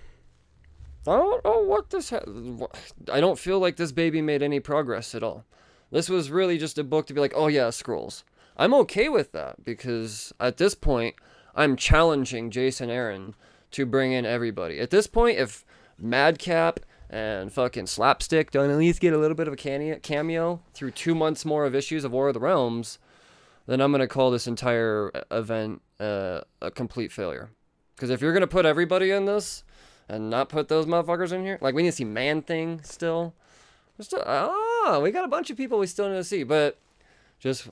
I don't know what this I don't feel like this baby made any progress at all. This was really just a book to be like, oh yeah, scrolls. I'm okay with that because at this point, I'm challenging Jason Aaron to bring in everybody. At this point, if Madcap and fucking Slapstick don't at least get a little bit of a cameo through 2 months more of issues of War of the Realms, then I'm going to call this entire event a complete failure. Because if you're going to put everybody in this and not put those motherfuckers in here, like we need to see Man-Thing still. We got a bunch of people we still need to see, but just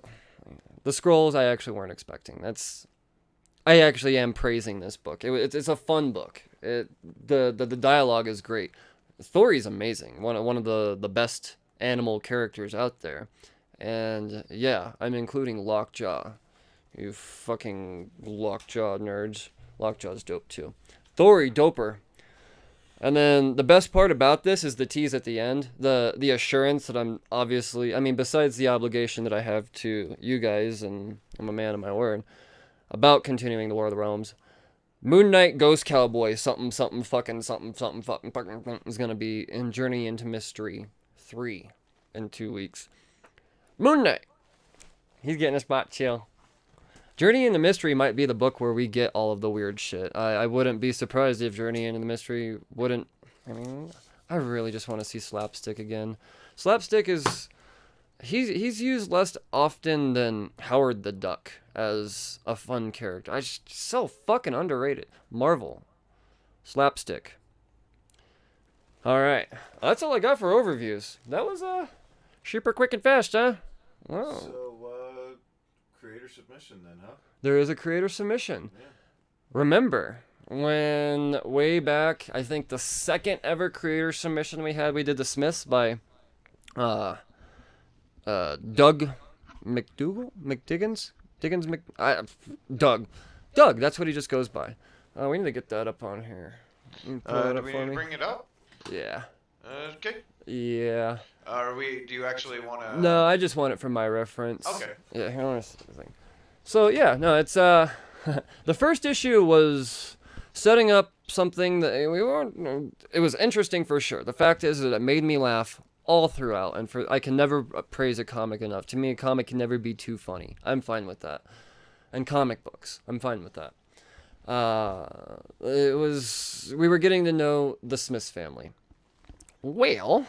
the scrolls I actually weren't expecting. I actually am praising this book. It's a fun book. The dialogue is great. Thori's amazing. One of the best animal characters out there. And yeah, I'm including Lockjaw. You fucking Lockjaw nerds. Lockjaw's dope too. Thori, doper. And then the best part about this is the tease at the end. The assurance that I'm obviously, I mean, besides the obligation that I have to you guys, and I'm a man of my word, about continuing the War of the Realms, Moon Knight, Ghost Cowboy, something fucking is going to be in Journey into Mystery 3 in 2 weeks. Moon Knight. He's getting a spot chill. Journey into Mystery might be the book where we get all of the weird shit. I wouldn't be surprised if Journey into the Mystery wouldn't. I mean, I really just want to see Slapstick again. Slapstick is... He's used less often than Howard the Duck as a fun character. So fucking underrated. Marvel. Slapstick. Alright. That's all I got for overviews. That was super quick and fast, huh? Wow. So, creator submission then, huh? There is a creator submission. Yeah. Remember, when way back, I think the second ever creator submission we had, we did the Smyths by Doug McDougall? Doug. Doug, that's what he just goes by. We need to get that up on here. Do we need to bring it up? Yeah. Okay. Yeah. Do you actually want to... No, I just want it for my reference. Okay. Yeah, here, I want to see the thing. So, yeah, no, it's, the first issue was setting up something that we weren't, it was interesting for sure. The fact is that it made me laugh all throughout, and I can never praise a comic enough. To me, a comic can never be too funny. I'm fine with that. And comic books, I'm fine with that. We were getting to know the Smyths family. Well,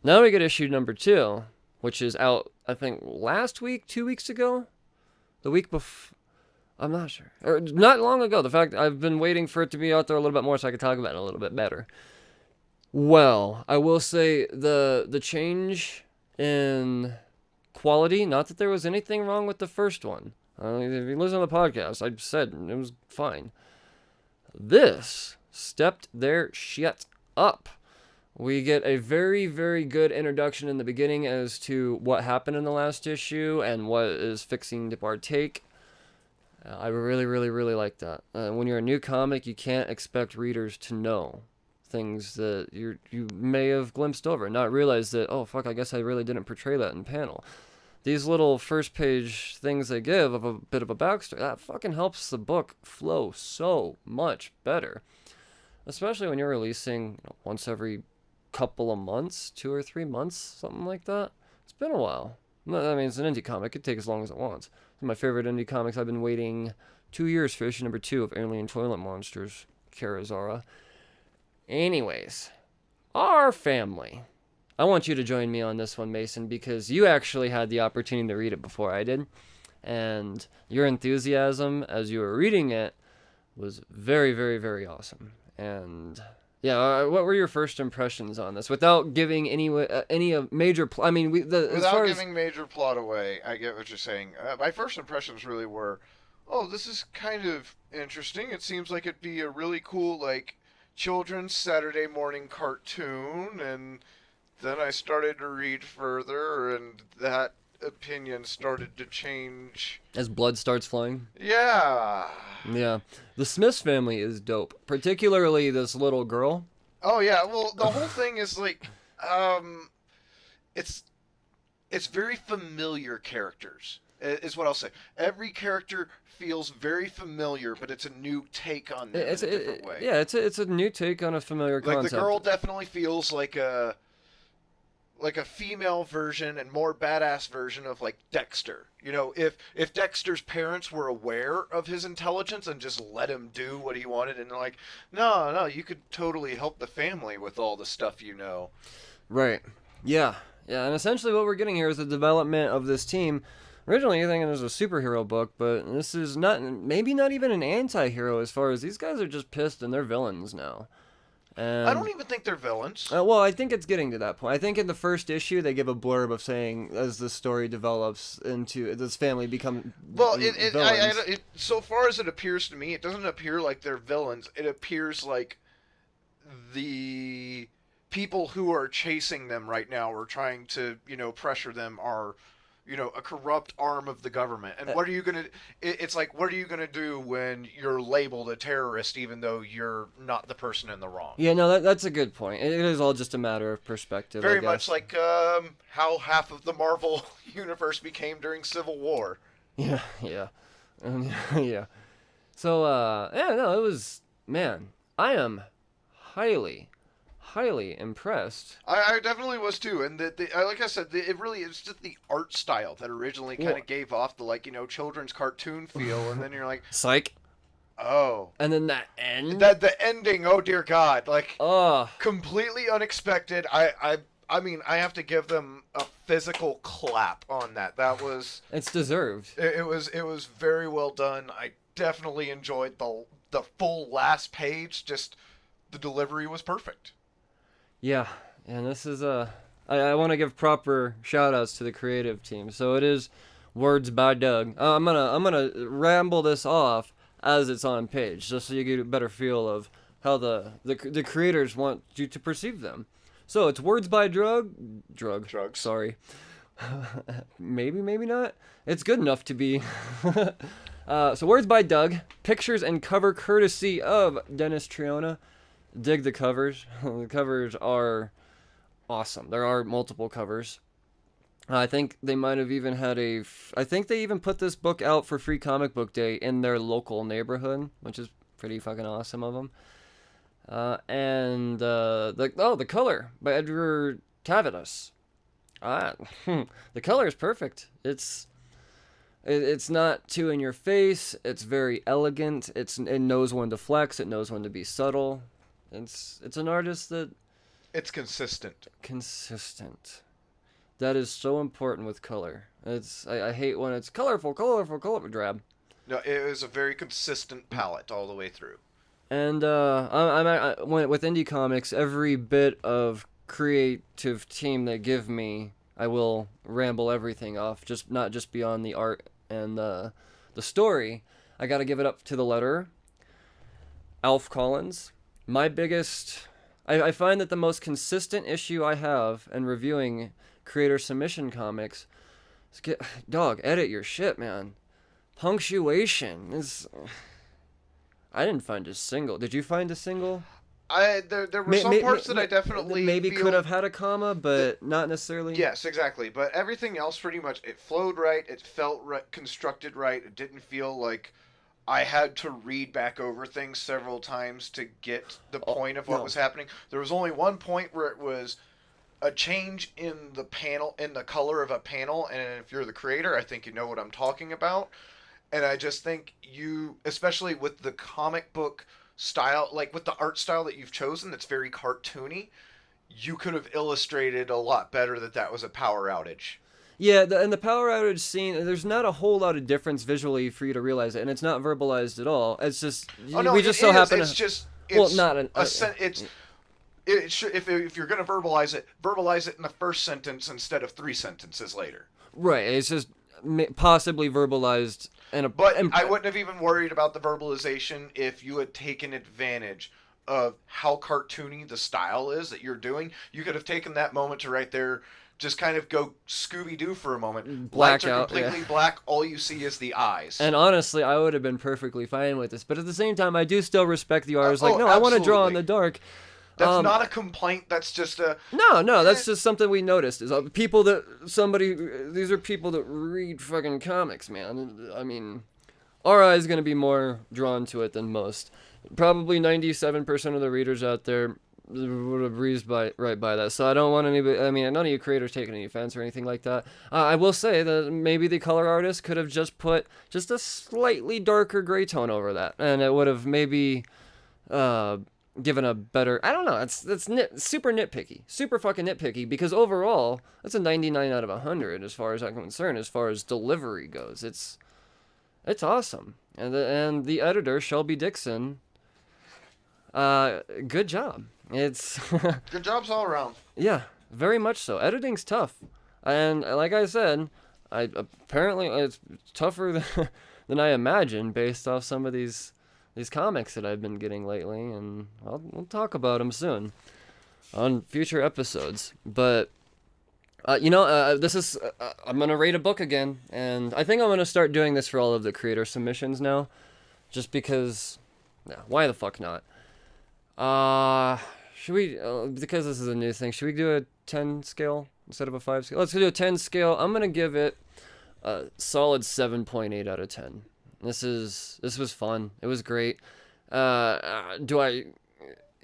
now we get issue number 2, which is out, I think, last week, 2 weeks ago? The week before? I'm not sure. Or not long ago. The fact I've been waiting for it to be out there a little bit more so I could talk about it a little bit better. Well, I will say the change in quality, not that there was anything wrong with the first one. If you listen to the podcast, I said it was fine. This stepped their shit up. We get a very, very good introduction in the beginning as to what happened in the last issue and what is fixing to partake. I really, really, really like that. When you're a new comic, you can't expect readers to know things that you may have glimpsed over and not realize that, oh, fuck, I guess I really didn't portray that in panel. These little first page things they give of a bit of a backstory, that fucking helps the book flow so much better. Especially when you're releasing once every couple of months, 2 or 3 months, something like that. It's been a while. No, I mean, it's an indie comic. It could take as long as it wants. Some of my favorite indie comics. I've been waiting 2 years for issue number 2 of Alien Toilet Monsters, Karazara. Anyways, our family. I want you to join me on this one, Mason, because you actually had the opportunity to read it before I did. And your enthusiasm as you were reading it was very, very, very awesome. And yeah, what were your first impressions on this? Without giving any major. I mean, without giving major plot away, I get what you're saying. My first impressions really were, oh, this is kind of interesting. It seems like it'd be a really cool like children's Saturday morning cartoon, and then I started to read further, and that opinion started to change as blood starts flowing. Yeah. The Smyths family is dope, particularly this little girl. Oh yeah, well the whole thing is like it's very familiar characters is what I'll say. Every character feels very familiar, but it's a new take on them in a different way. Yeah, it's a new take on a familiar concept. Like the girl definitely feels like a female version and more badass version of like Dexter. You know, if Dexter's parents were aware of his intelligence and just let him do what he wanted, and they're like, no, you could totally help the family with all the stuff you know. Right. Yeah, and essentially what we're getting here is the development of this team. Originally, you're thinking it was a superhero book, but this is maybe not even an anti-hero as far as these guys are just pissed and they're villains now. And, I don't even think they're villains. Well, I think it's getting to that point. I think in the first issue they give a blurb of saying as the story develops into this family become villains. So far as it appears to me, it doesn't appear like they're villains. It appears like the people who are chasing them right now or trying to, pressure them are, a corrupt arm of the government. And what are you going to... It's like, what are you going to do when you're labeled a terrorist even though you're not the person in the wrong? Yeah, no, that's a good point. It is all just a matter of perspective, Very much like how half of the Marvel universe became during Civil War. Yeah. Yeah. So, it was... Man, I am highly impressed. I definitely was too, and like I said, it really is just the art style that originally kind of gave off the children's cartoon feel, and then you're like, psych. Oh. And then that end. The ending. Oh dear God! Completely unexpected. I mean, I have to give them a physical clap on that. That was. It's deserved. It was very well done. I definitely enjoyed the full last page. Just the delivery was perfect. Yeah, and this is I want to give proper shout-outs to the creative team. So it is words by Doug. I'm gonna ramble this off as it's on page, just so you get a better feel of how the creators want you to perceive them. So it's words by Drugs. Sorry, maybe not. It's good enough to be. So words by Doug, pictures and cover courtesy of Dennis Triona. Dig the covers. The covers are awesome. There are multiple covers. I think they might have even had I think they even put this book out for Free Comic Book Day in their local neighborhood, which is pretty fucking awesome of them. And the color by Edgar Tavidas. The color is perfect. It's not too in your face. It's very elegant. It knows when to flex. It knows when to be subtle. It's an artist that... It's consistent. Consistent. That is so important with color. I hate when it's colorful, drab. No, it is a very consistent palette all the way through. And with indie comics, every bit of creative team they give me, I will ramble everything off, not just beyond the art and the story. I gotta give it up to the letterer, Alf Collins. My biggest... I find that the most consistent issue I have in reviewing creator submission comics is edit your shit, man. Punctuation is... I didn't find a single. Did you find a single? There were some parts that I definitely could have had a comma, but not necessarily. Yes, exactly. But everything else, pretty much, it flowed right. It felt right, constructed right. It didn't feel like I had to read back over things several times to get the point of what was happening. There was only one point where it was a change in the panel, in the color of a panel, and if you're the creator, I think you know what I'm talking about. And I just think you, especially with the comic book style, like with the art style that you've chosen, that's very cartoony, you could have illustrated a lot better that was a power outage. Yeah, and the power outage scene, there's not a whole lot of difference visually for you to realize it, and it's not verbalized at all. It's just we just so happen to. It's just if you're going to verbalize it in the first sentence instead of 3 sentences later. Right. It's just possibly verbalized But I wouldn't have even worried about the verbalization if you had taken advantage of how cartoony the style is that you're doing. You could have taken that moment to right there, just kind of go Scooby-Doo for a moment. Lights are completely black. All you see is the eyes. And honestly, I would have been perfectly fine with this. But at the same time, I do still respect the artist. No, absolutely. I want to draw in the dark. That's not a complaint. That's just a... No, that's just something we noticed. Is these are people that read fucking comics, man. I mean, our eye is going to be more drawn to it than most. Probably 97% of the readers out there would have breezed right by that. So I don't want anybody... I mean, none of you creators taking any offense or anything like that. I will say that maybe the color artist could have just put just a slightly darker gray tone over that. And it would have maybe... given a better, I don't know, it's super nitpicky, super fucking nitpicky, because overall, that's a 99 out of 100 as far as I'm concerned, as far as delivery goes. It's awesome. And the editor, Shelby Dixon, good job. It's... Good jobs all around. Yeah, very much so. Editing's tough. And like I said, apparently it's tougher than I imagined based off some of these comics that I've been getting lately, and we'll talk about them soon on future episodes. But this is I'm gonna rate a book again, and I think I'm gonna start doing this for all of the creator submissions now, just because. Why the fuck not? Should we? Because this is a new thing. Should we do a 10 scale instead of a 5 scale? Let's do a 10 scale. I'm gonna give it a solid 7.8 out of 10. This was fun. It was great.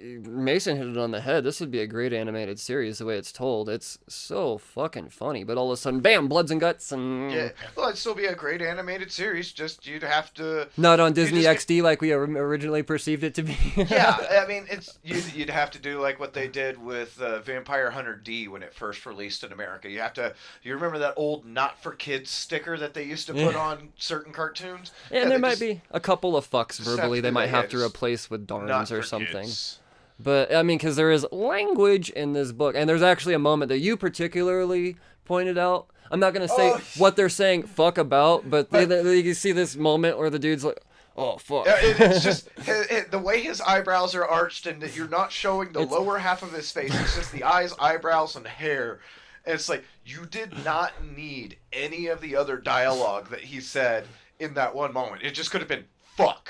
Mason hit it on the head. This would be a great animated series the way it's told. It's so fucking funny, but all of a sudden, bam, bloods and guts and... Yeah, well, it'd still be a great animated series, just you'd have to... Not on Disney XD like we originally perceived it to be. Yeah, I mean, you'd have to do like what they did with Vampire Hunter D when it first released in America. You remember that old Not For Kids sticker that they used to put on certain cartoons? And there might be a couple of fucks verbally they might have to replace with darns or something. Kids. But, I mean, because there is language in this book, and there's actually a moment that you particularly pointed out. I'm not going to say what they're saying fuck about, but you see this moment where the dude's like, oh, fuck. It's just the way his eyebrows are arched, and that you're not showing the lower half of his face. It's just the eyes, eyebrows, and hair. And it's like, you did not need any of the other dialogue that he said in that one moment. It just could have been, fuck.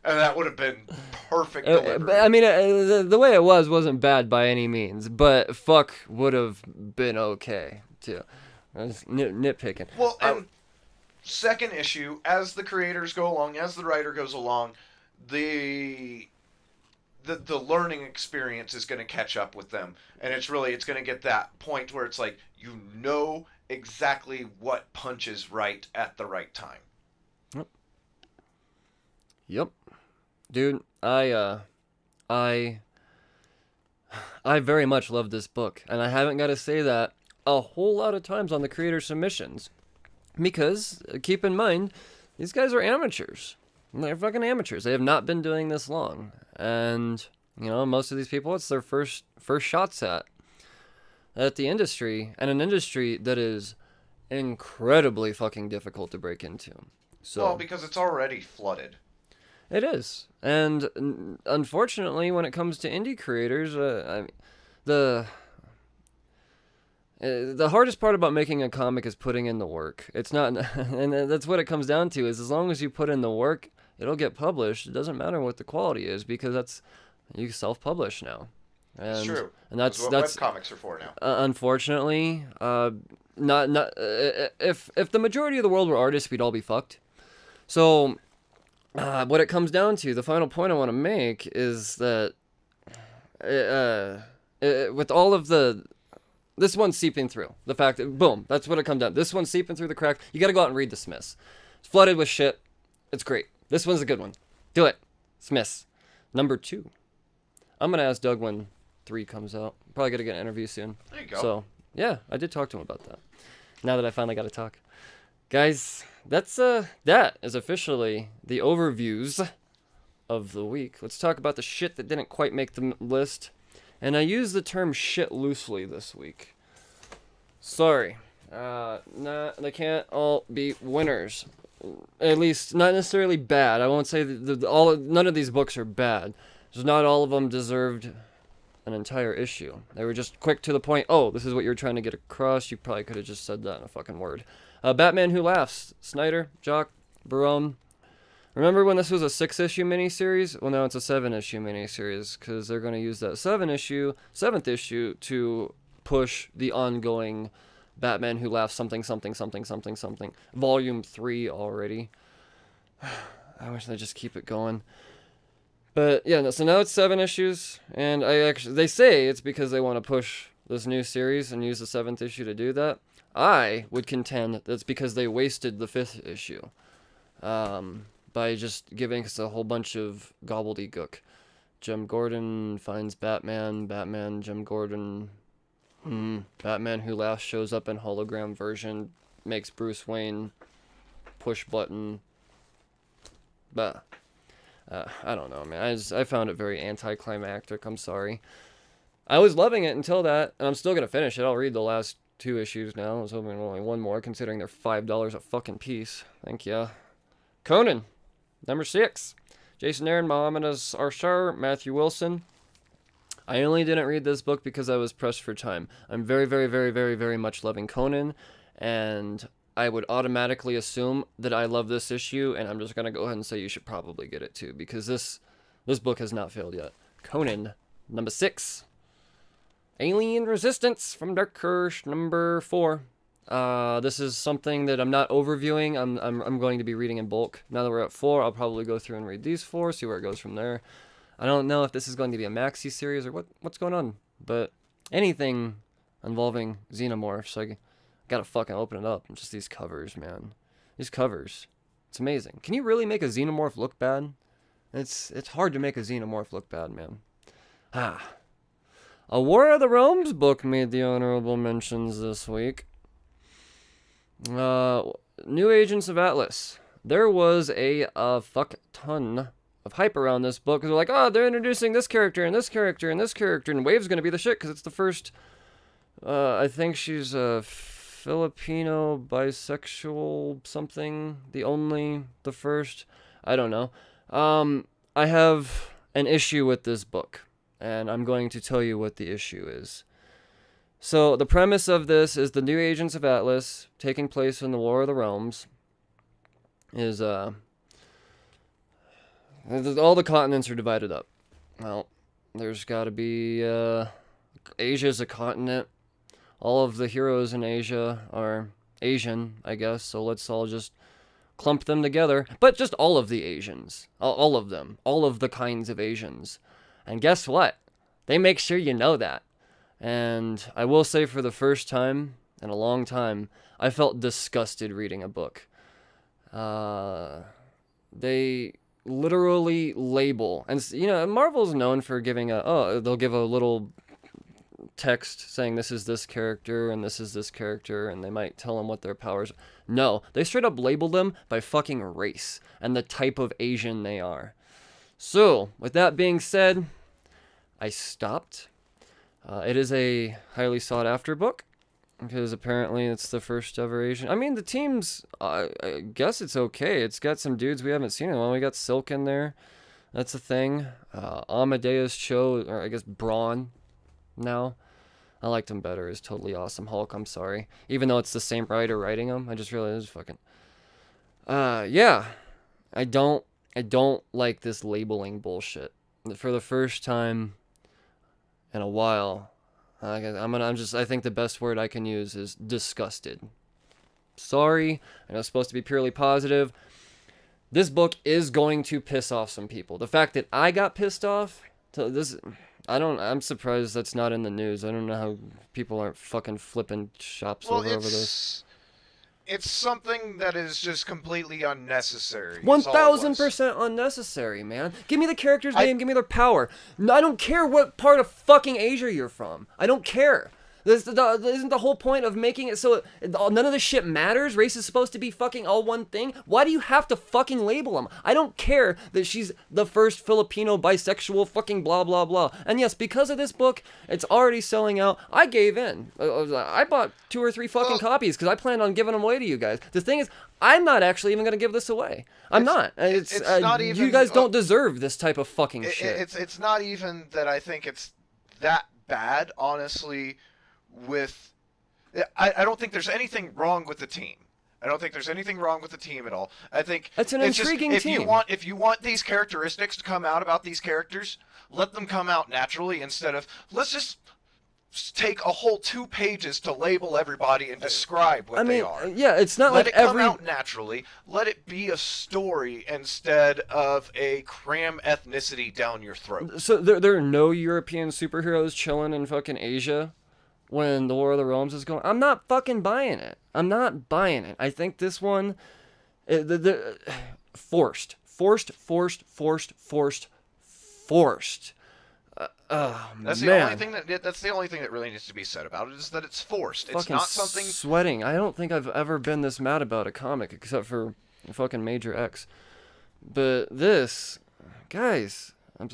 And that would have been perfect delivery. I mean, the way it wasn't bad by any means, but fuck would have been okay, too. I was nitpicking. Well, and second issue, as the creators go along, as the writer goes along, the learning experience is going to catch up with them. And it's going to get that point where it's like, you know exactly what punches right at the right time. Yep. Dude, I very much love this book, and I haven't got to say that a whole lot of times on the creator submissions, because keep in mind, these guys are amateurs. They're fucking amateurs. They have not been doing this long, and most of these people, it's their first shots at the industry, and an industry that is incredibly fucking difficult to break into. So, well, because it's already flooded. It is, and unfortunately, when it comes to indie creators, the hardest part about making a comic is putting in the work. It's not, and that's what it comes down to. Is as long as you put in the work, it'll get published. It doesn't matter what the quality is, because you self-publish now. And, it's true. And that's what webcomics are for now. Unfortunately, if the majority of the world were artists, we'd all be fucked. So. What it comes down to, the final point I want to make is that with all of the this one's seeping through. The fact that, boom, that's what it comes down. This one's seeping through the crack. You got to go out and read the Smyths. It's flooded with shit. It's great. This one's a good one. Do it. Smyths. Number 2. I'm going to ask Doug when 3 comes out. Probably going to get an interview soon. There you go. So, yeah, I did talk to him about that. Now that I finally got to talk. Guys, that is officially the overviews of the week. Let's talk about the shit that didn't quite make the list. And I use the term shit loosely this week. Sorry. They can't all be winners. At least, not necessarily bad. I won't say that none of these books are bad. Just not all of them deserved an entire issue. They were just quick to the point. Oh, this is what you're trying to get across. You probably could have just said that in a fucking word. Batman Who Laughs. Snyder, Jock, Barone. Remember when this was a 6-issue miniseries? Well, now it's a 7-issue miniseries because they're going to use that 7th issue to push the ongoing Batman Who Laughs something. Volume 3 already. I wish they'd just keep it going. But yeah, so now it's 7 issues, and they say it's because they want to push this new series and use the 7th issue to do that. I would contend that's because they wasted the 5th issue by just giving us a whole bunch of gobbledygook. Jim Gordon finds Batman, Jim Gordon, Batman Who Laughs shows up in hologram version, makes Bruce Wayne push button. But I don't know, man. I found it very anticlimactic. I'm sorry. I was loving it until that, and I'm still gonna finish it. I'll read the last 2 issues now. I was hoping only one more, considering they're $5 a fucking piece. Thank ya. Conan, number 6. Jason Aaron, Mohammed Arshar, Matthew Wilson. I only didn't read this book because I was pressed for time. I'm very, very, very, very, very much loving Conan, and I would automatically assume that I love this issue, and I'm just going to go ahead and say you should probably get it too, because this book has not failed yet. Conan, number 6. Alien Resistance from Dark Curse, number 4. This is something that I'm not overviewing. I'm going to be reading in bulk. Now that we're at 4, I'll probably go through and read these 4, see where it goes from there. I don't know if this is going to be a maxi series or what's going on, but anything involving xenomorphs, I gotta fucking open it up. Just these covers, man. These covers. It's amazing. Can you really make a xenomorph look bad? It's hard to make a xenomorph look bad, man. A War of the Realms book made the honorable mentions this week. New Agents of Atlas. There was a fuck ton of hype around this book. They're like, oh, they're introducing this character and this character and this character, and Wave's gonna be the shit because it's the first. I think she's a Filipino bisexual something. The first. I don't know. I have an issue with this book, and I'm going to tell you what the issue is. So the premise of this is the New Agents of Atlas, taking place in the War of the Realms, is all the continents are divided up. Well, there's got to be Asia's a continent. All of the heroes in Asia are Asian, I guess. So let's all just clump them together. But just all of the Asians, all of them, all of the kinds of Asians. And guess what? They make sure you know that. And I will say, for the first time in a long time, I felt disgusted reading a book. They literally label, and Marvel's known for giving they'll give a little text saying this is this character and this is this character, and they might tell them what their powers are. No, they straight up label them by fucking race and the type of Asian they are. So, with that being said, I stopped. It is a highly sought after book because apparently it's the first ever Asian. I mean, the teams, I guess it's okay. It's got some dudes we haven't seen in a while. We got Silk in there. That's a thing. Amadeus Cho, or I guess Braun now. I liked him better as Totally Awesome Hulk. I'm sorry. Even though it's the same writer writing him, I just realized it's fucking. Yeah. I don't like this labeling bullshit. For the first time in a while, I think the best word I can use is disgusted. Sorry, I know it's supposed to be purely positive. This book is going to piss off some people. The fact that I got pissed off, I'm surprised that's not in the news. I don't know how people aren't fucking flipping shops over this. It's something that is just completely unnecessary. 1000% unnecessary, man. Give me the character's name, give me their power. No, I don't care what part of fucking Asia you're from. I don't care. Isn't the whole point of making it so none of this shit matters? Race is supposed to be fucking all one thing? Why do you have to fucking label them? I don't care that she's the first Filipino bisexual fucking blah blah blah. And yes, because of this book, it's already selling out. I gave in. I bought 2 or 3 fucking copies because I planned on giving them away to you guys. The thing is, I'm not actually even going to give this away. I'm not. It's not even, you guys don't deserve this type of fucking shit. It's not even that I think it's that bad, honestly. I don't think there's anything wrong with the team. I don't think there's anything wrong with the team at all. I think it's an intriguing team. If you want these characteristics to come out about these characters, let them come out naturally instead of let's just take a whole 2 pages to label everybody and describe what they are. Yeah, it's not let like it come out naturally. Let it be a story instead of a cram ethnicity down your throat. So there are no European superheroes chilling in fucking Asia when the War of the Realms is going. I'm not fucking buying it. I'm not buying it. I think this one, forced. That's the only thing that really needs to be said about it is that it's forced. It's fucking not something. Sweating. I don't think I've ever been this mad about a comic except for fucking Major X. But this, guys, I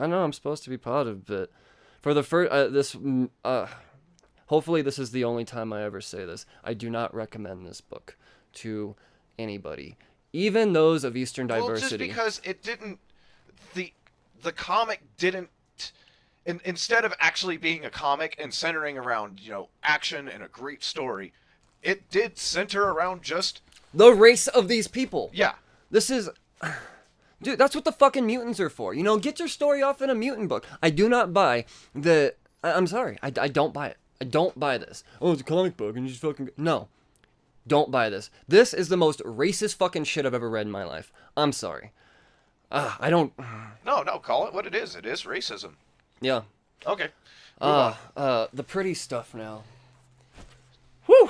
know I'm supposed to be positive, but for the first, hopefully this is the only time I ever say this. I do not recommend this book to anybody, even those of Eastern diversity. Well, just because it didn't, the comic didn't, instead of actually being a comic and centering around, action and a great story, it did center around just the race of these people. Yeah. This is... Dude, that's what the fucking mutants are for. Get your story off in a mutant book. I do not buy the... I'm sorry. I don't buy it. I don't buy this. Oh, it's a comic book and you just fucking... No. Don't buy this. This is the most racist fucking shit I've ever read in my life. I'm sorry. I don't... No, call it what it is. It is racism. Yeah. Okay. The pretty stuff now. Whew.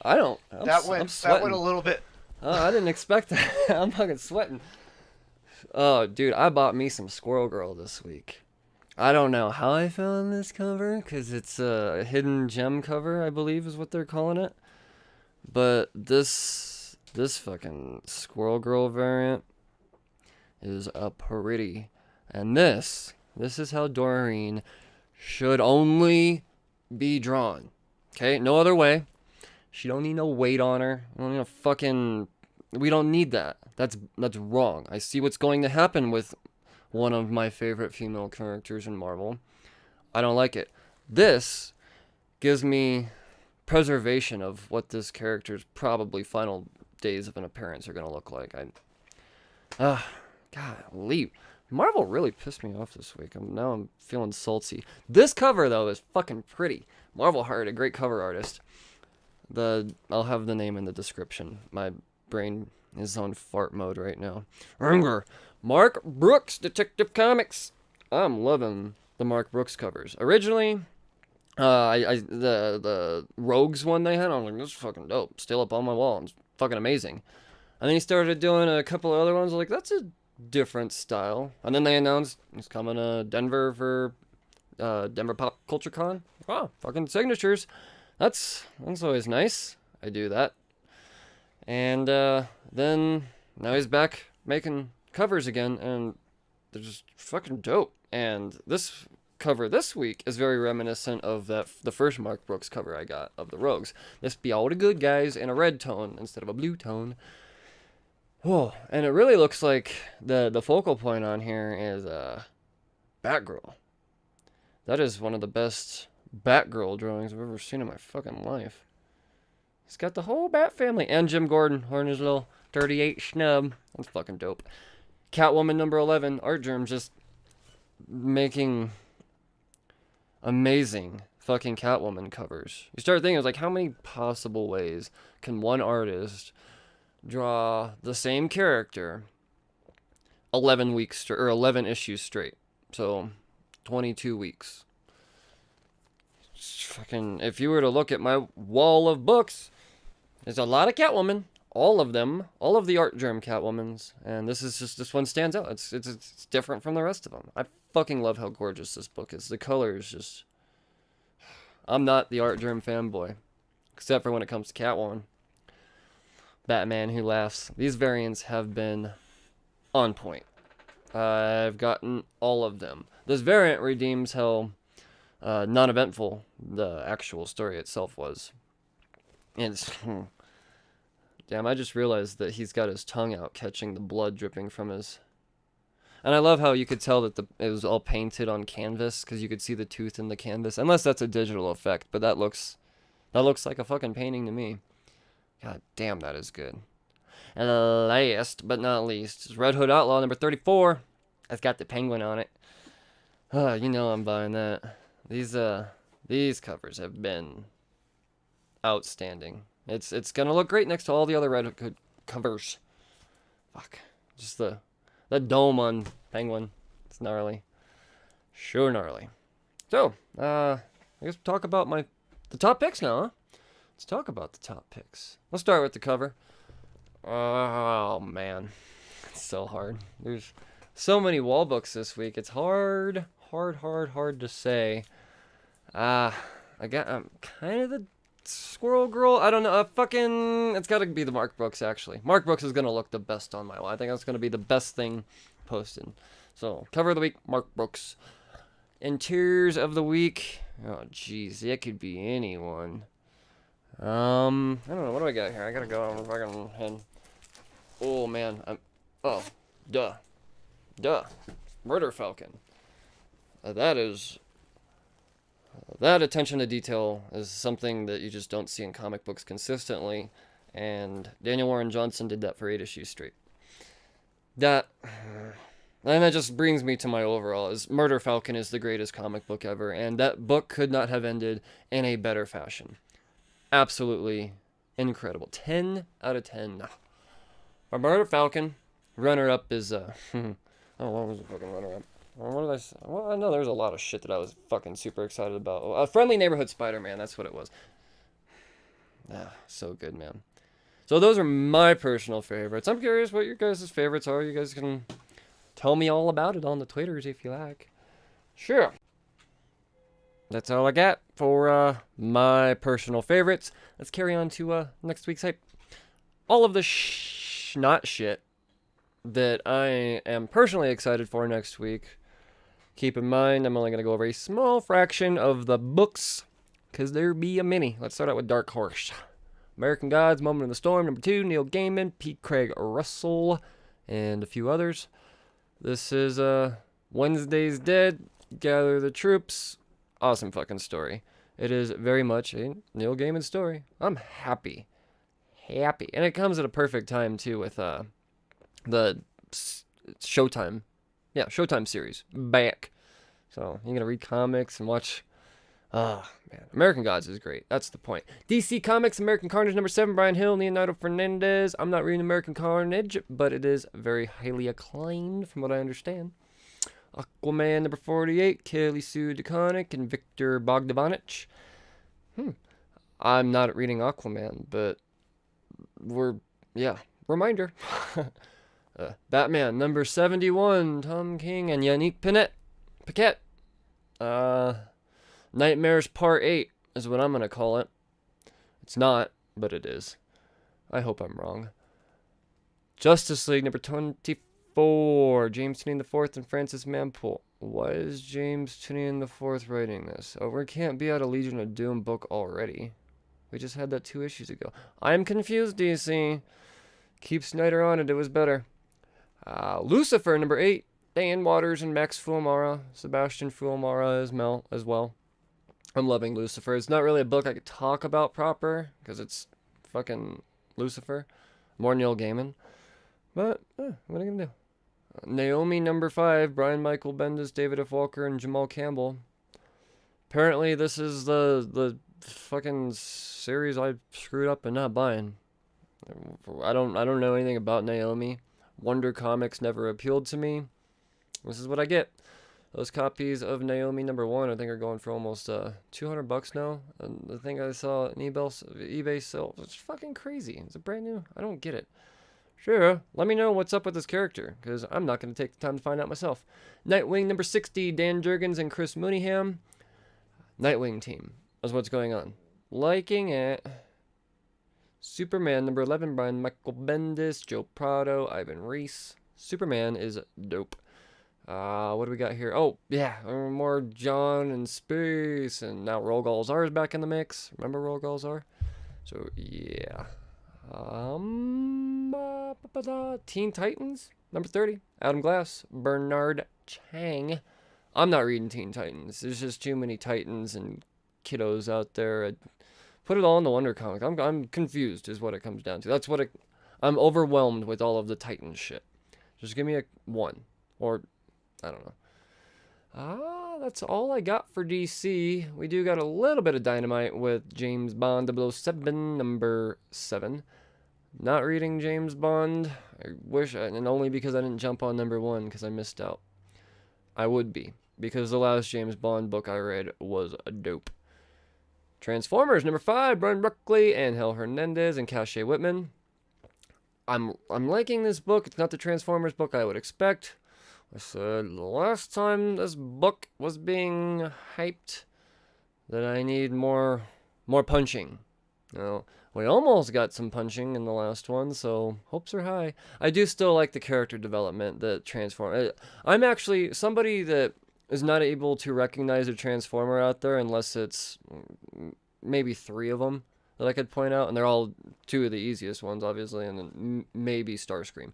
I don't... That went a little bit... I didn't expect that. I'm fucking sweating. Oh, dude, I bought me some Squirrel Girl this week. I don't know how I found this cover, because it's a hidden gem cover, I believe is what they're calling it. But this fucking Squirrel Girl variant is a pretty. And this is how Doreen should only be drawn. Okay? No other way. She don't need no weight on her. We don't need that. That's wrong. I see what's going to happen with one of my favorite female characters in Marvel. I don't like it. This gives me preservation of what this character's probably final days of an appearance are going to look like. Golly. Marvel really pissed me off this week. I'm feeling salty. This cover, though, is fucking pretty. Marvel hired a great cover artist. I'll have the name in the description. My brain is on fart mode right now. Mark Brooks, Detective Comics. I'm loving the Mark Brooks covers. Originally, the Rogues one they had, I was like, this is fucking dope. Still up on my wall. It's fucking amazing. And then he started doing a couple of other ones. I was like, that's a different style. And then they announced he's coming to Denver for Denver Pop Culture Con. Wow, fucking signatures. That's always nice. I do that. And then now he's back making covers again, and they're just fucking dope. And this cover this week is very reminiscent of the first Mark Brooks cover I got of the Rogues. This be all the good guys in a red tone instead of a blue tone. Oh, and it really looks like the focal point on here is Batgirl. That is one of the best Batgirl drawings I've ever seen in my fucking life. He's got the whole Bat family. And Jim Gordon wearing his little 38 snub. That's fucking dope. Catwoman number 11. Art Germ just making amazing fucking Catwoman covers. You start thinking, how many possible ways can one artist draw the same character 11 weeks or 11 issues straight? So 22 weeks. Fucking, if you were to look at my wall of books, there's a lot of Catwoman. All of them. All of the Art Germ Catwomans. And this one stands out. It's different from the rest of them. I fucking love how gorgeous this book is. The color is just... I'm not the Art Germ fanboy. Except for when it comes to Catwoman. Batman Who Laughs. These variants have been on point. I've gotten all of them. This variant redeems how non-eventful the actual story itself was. And it's... Damn, I just realized that he's got his tongue out catching the blood dripping from his... And I love how you could tell that it was all painted on canvas, because you could see the tooth in the canvas. Unless that's a digital effect, but that looks like a fucking painting to me. God damn, that is good. And last but not least is Red Hood Outlaw number 34. It's got the penguin on it. You know I'm buying that. These covers have been outstanding. It's gonna look great next to all the other Red Hood covers. Fuck. Just the dome on Penguin. It's gnarly. Sure gnarly. So, I guess we'll talk about the top picks now, huh? Let's talk about the top picks. Let's start with the cover. Oh, man. It's so hard. There's so many wall books this week. It's hard to say. I'm kind of the Squirrel Girl. I don't know. It's got to be the Mark Brooks, actually. Mark Brooks is going to look the best on my wall. I think that's going to be the best thing posted. So, cover of the week, Mark Brooks. And Tears of the week. Oh, jeez. It could be anyone. I don't know. What do I got here? I got to go on fucking head. Oh, man. Duh. Murder Falcon. That attention to detail is something that you just don't see in comic books consistently, and Daniel Warren Johnson did that for 8 issues straight. And that just brings me to my overall, is Murder Falcon is the greatest comic book ever, and that book could not have ended in a better fashion. Absolutely incredible. 10 out of 10. For Murder Falcon, runner-up is, what was the fucking runner-up? What did I say? Well, I know there's a lot of shit that I was fucking super excited about. A Friendly Neighborhood Spider-Man, that's what it was. So good, man. So those are my personal favorites. I'm curious what your guys' favorites are. You guys can tell me all about it on the Twitters if you like. Sure. That's all I got for my personal favorites. Let's carry on to next week's hype. All of the not shit that I am personally excited for next week. Keep in mind, I'm only going to go over a small fraction of the books, because there be a many. Let's start out with Dark Horse. American Gods, Moment in the Storm, number 2, Neil Gaiman, P. Craig Russell, and a few others. This is Wednesday's Dead, Gather the Troops. Awesome fucking story. It is very much a Neil Gaiman story. I'm happy. And it comes at a perfect time, too, with the Showtime. Yeah, Showtime series. Back. So, you're going to read comics and watch... Man. American Gods is great. That's the point. DC Comics, American Carnage, number 7, Brian Hill, Leonardo Fernandez. I'm not reading American Carnage, but it is very highly acclaimed, from what I understand. Aquaman, number 48, Kelly Sue DeConnick and Victor Bogdanovich. I'm not reading Aquaman, but reminder. Batman, number 71, Tom King and Yannick Paquette. Nightmares Part 8 is what I'm going to call it. It's not, but it is. I hope I'm wrong. Justice League, number 24, James Tynion IV and Francis Manpool. Why is James Tynion IV writing this? Oh, we can't be out of Legion of Doom book already. We just had that 2 issues ago. I'm confused, DC. Keep Snyder on it. It was better. Lucifer, number 8. Dan Waters and Max Fuamara. Sebastian Fuamara as well. I'm loving Lucifer. It's not really a book I could talk about proper, because it's fucking Lucifer. More Neil Gaiman. But, what are you going to do? Naomi, number 5. Brian Michael Bendis, David F. Walker, and Jamal Campbell. Apparently, this is the fucking series I screwed up and not buying. I don't know anything about Naomi. Wonder Comics never appealed to me. This is what I get. Those copies of Naomi #1, I think, are going for almost $200 now. And the thing I saw on eBay sale, it's fucking crazy. Is it brand new? I don't get it. Sure, let me know what's up with this character, because I'm not going to take the time to find out myself. Nightwing #60, Dan Jurgens and Chris Mooneyham. Nightwing team is what's going on. Liking it. Superman #11, Brian Michael Bendis, Joe Prado, Ivan Reese. Superman is dope. What do we got here? Oh, yeah, more John in space, and now Roll Galzar is back in the mix. Remember Roll Galzar? So, yeah. Teen Titans, #30, Adam Glass, Bernard Chang. I'm not reading Teen Titans. There's just too many Titans and kiddos out there. Put it all in the Wonder comic. I'm confused is what it comes down to. That's what I'm overwhelmed with all of the Titans shit. Just give me a 1, or I don't know. That's all I got for DC. We do got a little bit of Dynamite with James Bond 007 #7. Not reading James Bond. I wish, and only because I didn't jump on #1 because I missed out. I would be, because the last James Bond book I read was dope. Transformers #5, Brian Buckley and Hal Hernandez and Cache Whitman. I'm liking this book. It's not the Transformers book I would expect. I said the last time this book was being hyped that I need more punching. We almost got some punching in the last one, so hopes are high. I do still like the character development that Transform. I'm actually somebody that is not able to recognize a Transformer out there unless it's maybe 3 of them that I could point out, and they're all 2 of the easiest ones, obviously, and then maybe Starscream.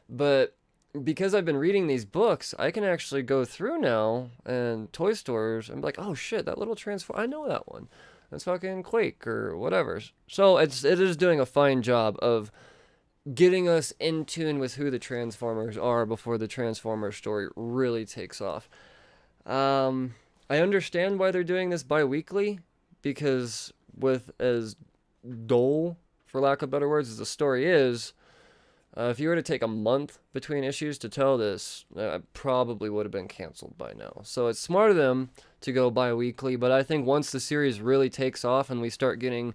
But because I've been reading these books, I can actually go through now and toy stores and be like, oh shit, that little Transformer, I know that one. That's fucking Quake or whatever. So it is doing a fine job of getting us in tune with who the Transformers are before the Transformers story really takes off. I understand why they're doing this bi-weekly, because with as dull, for lack of better words, as the story is, if you were to take a month between issues to tell this, I probably would have been canceled by now. So it's smart of them to go bi-weekly, but I think once the series really takes off and we start getting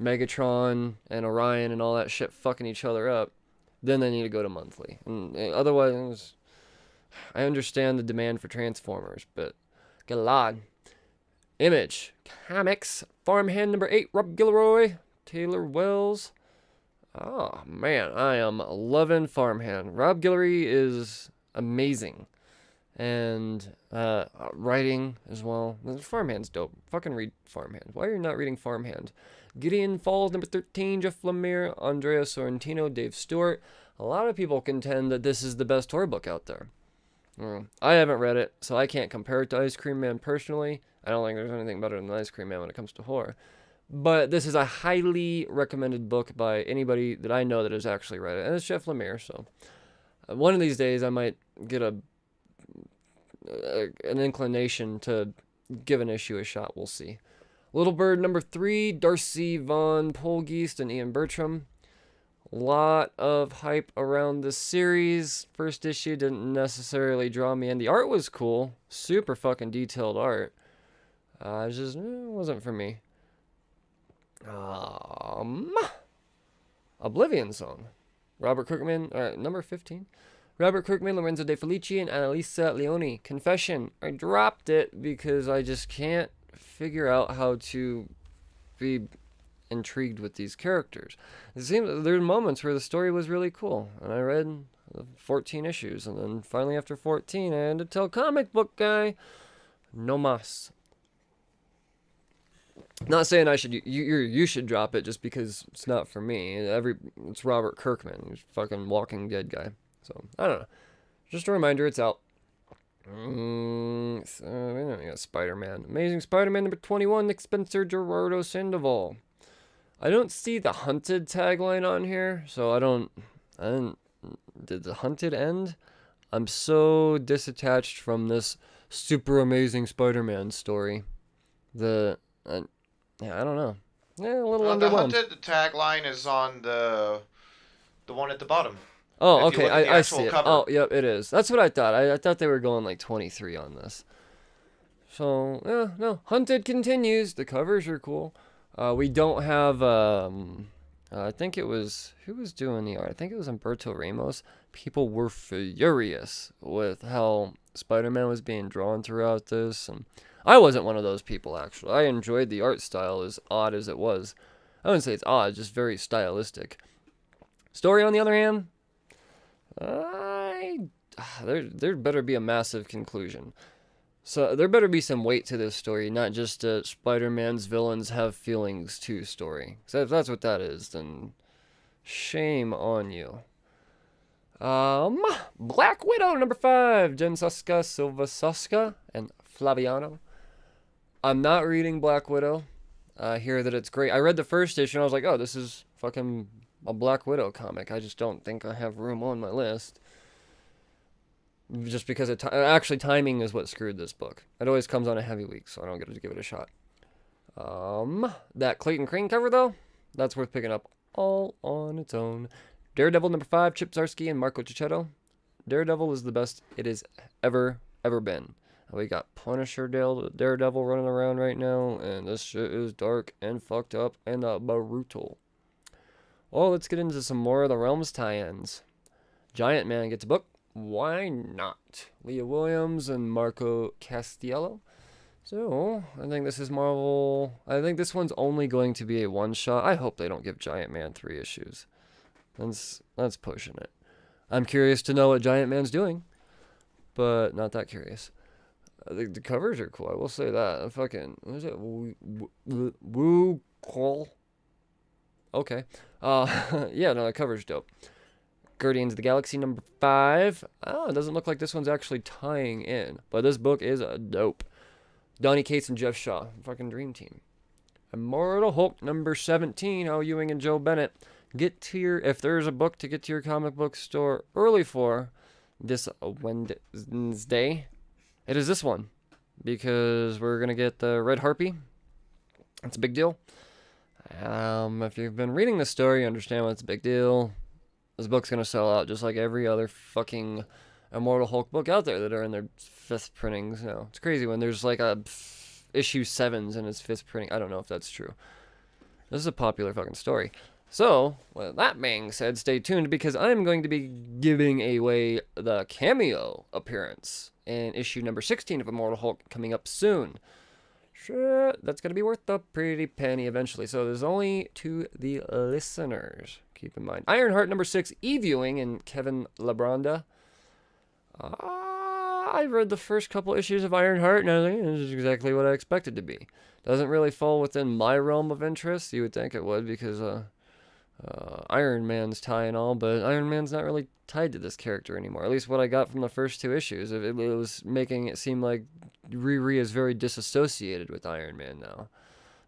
Megatron and Orion and all that shit fucking each other up, then they need to go to monthly. And otherwise, I understand the demand for Transformers, but get a lot. Image Comics, Farmhand #8, Rob Gilroy, Taylor Wells. Oh, man, I am loving Farmhand. Rob Guillory is amazing. And writing as well. Farmhand's dope. Fucking read Farmhand. Why are you not reading Farmhand? Gideon Falls #13, Jeff Lemire, Andrea Sorrentino, Dave Stewart. A lot of people contend that this is the best horror book out there. I haven't read it, so I can't compare it to Ice Cream Man personally. I don't think there's anything better than Ice Cream Man when it comes to horror. But this is a highly recommended book by anybody that I know that has actually read it. And it's Jeff Lemire, so one of these days I might get an inclination to give an issue a shot. We'll see. Little Bird #3, Darcy Von Polgeest and Ian Bertram. A lot of hype around this series. First issue didn't necessarily draw me in. The art was cool. Super fucking detailed art. It just wasn't for me. Oblivion Song. Robert Kirkman, #15. Robert Kirkman, Lorenzo De Felici, and Annalisa Leone. Confession, I dropped it because I just can't figure out how to be intrigued with these characters. It seems there were moments where the story was really cool, and I read 14 issues, and then finally after 14, I had to tell comic book guy, no mas. Not saying I should you should drop it just because it's not for me. It's Robert Kirkman, who's fucking Walking Dead guy. So I don't know. Just a reminder, it's out. We got Spider-Man, Amazing Spider-Man #21, Nick Spencer, Gerardo Sandoval. I don't see the Hunted tagline on here, so I don't. Did the Hunted end? I'm so disattached from this super amazing Spider-Man story. I don't know. Yeah, a little underwhelmed. The Hunted tagline is on the one at the bottom. Oh, If you okay, look at the I actual see it. cover. Oh, yep, it is. That's what I thought. I thought they were going like 23 on this. So, yeah, no. Hunted continues. The covers are cool. We don't have, I think it was, who was doing the art? I think it was Humberto Ramos. People were furious with how Spider-Man was being drawn throughout this. And I wasn't one of those people, actually. I enjoyed the art style, as odd as it was. I wouldn't say it's odd, just very stylistic. Story, on the other hand, there better be a massive conclusion. So there better be some weight to this story, not just a Spider-Man's villains have feelings too story. So if that's what that is, then shame on you. Black Widow number 5, Jen Suska, Silva Suska, and Flaviano. I'm not reading Black Widow. I hear that it's great. I read the first issue and I was like, oh, this is fucking a Black Widow comic. I just don't think I have room on my list. Just because actually timing is what screwed this book. It always comes on a heavy week, so I don't get to give it a shot. That Clayton Crane cover, though, that's worth picking up all on its own. Daredevil number 5, Chip Zdarsky and Marco Cicchetto. Daredevil is the best it has ever been. We got Punisher Daredevil running around right now, and this shit is dark and fucked up and brutal. Oh, let's get into some more of the Realms tie-ins. Giant Man gets a book. Why not? Leah Williams and Marco Castiello. So, I think this is Marvel. I think this one's only going to be a one-shot. I hope they don't give Giant Man 3 issues. That's pushing it. I'm curious to know what Giant Man's doing, but not that curious. The covers are cool, I will say that. Fucking, what is it? Woo Call? Okay. Yeah, no, the cover's dope. Guardians of the Galaxy number 5. Oh, it doesn't look like this one's actually tying in. But this book is dope. Donny Cates and Jeff Shaw. Fucking dream team. Immortal Hulk number 17. Al Ewing and Joe Bennett. If there's a book to get to your comic book store early for this Wednesday, it is this one. Because we're going to get the Red Harpy. It's a big deal. If you've been reading the story, you understand why it's a big deal. This book's going to sell out just like every other fucking Immortal Hulk book out there that are in their 5th printings. No, it's crazy when there's like issue 7s in its 5th printing. I don't know if that's true. This is a popular fucking story. So, with that being said, stay tuned because I'm going to be giving away the cameo appearance in issue number 16 of Immortal Hulk coming up soon. Sure, that's going to be worth a pretty penny eventually. So there's only to the listeners. Keep in mind. Ironheart number 6, E-Viewing and Kevin Labranda. I read the first couple issues of Ironheart and I think this is exactly what I expected to be. Doesn't really fall within my realm of interest. You would think it would because Iron Man's tie and all, but Iron Man's not really tied to this character anymore. At least what I got from the first 2 issues. It was making it seem like Riri is very disassociated with Iron Man now.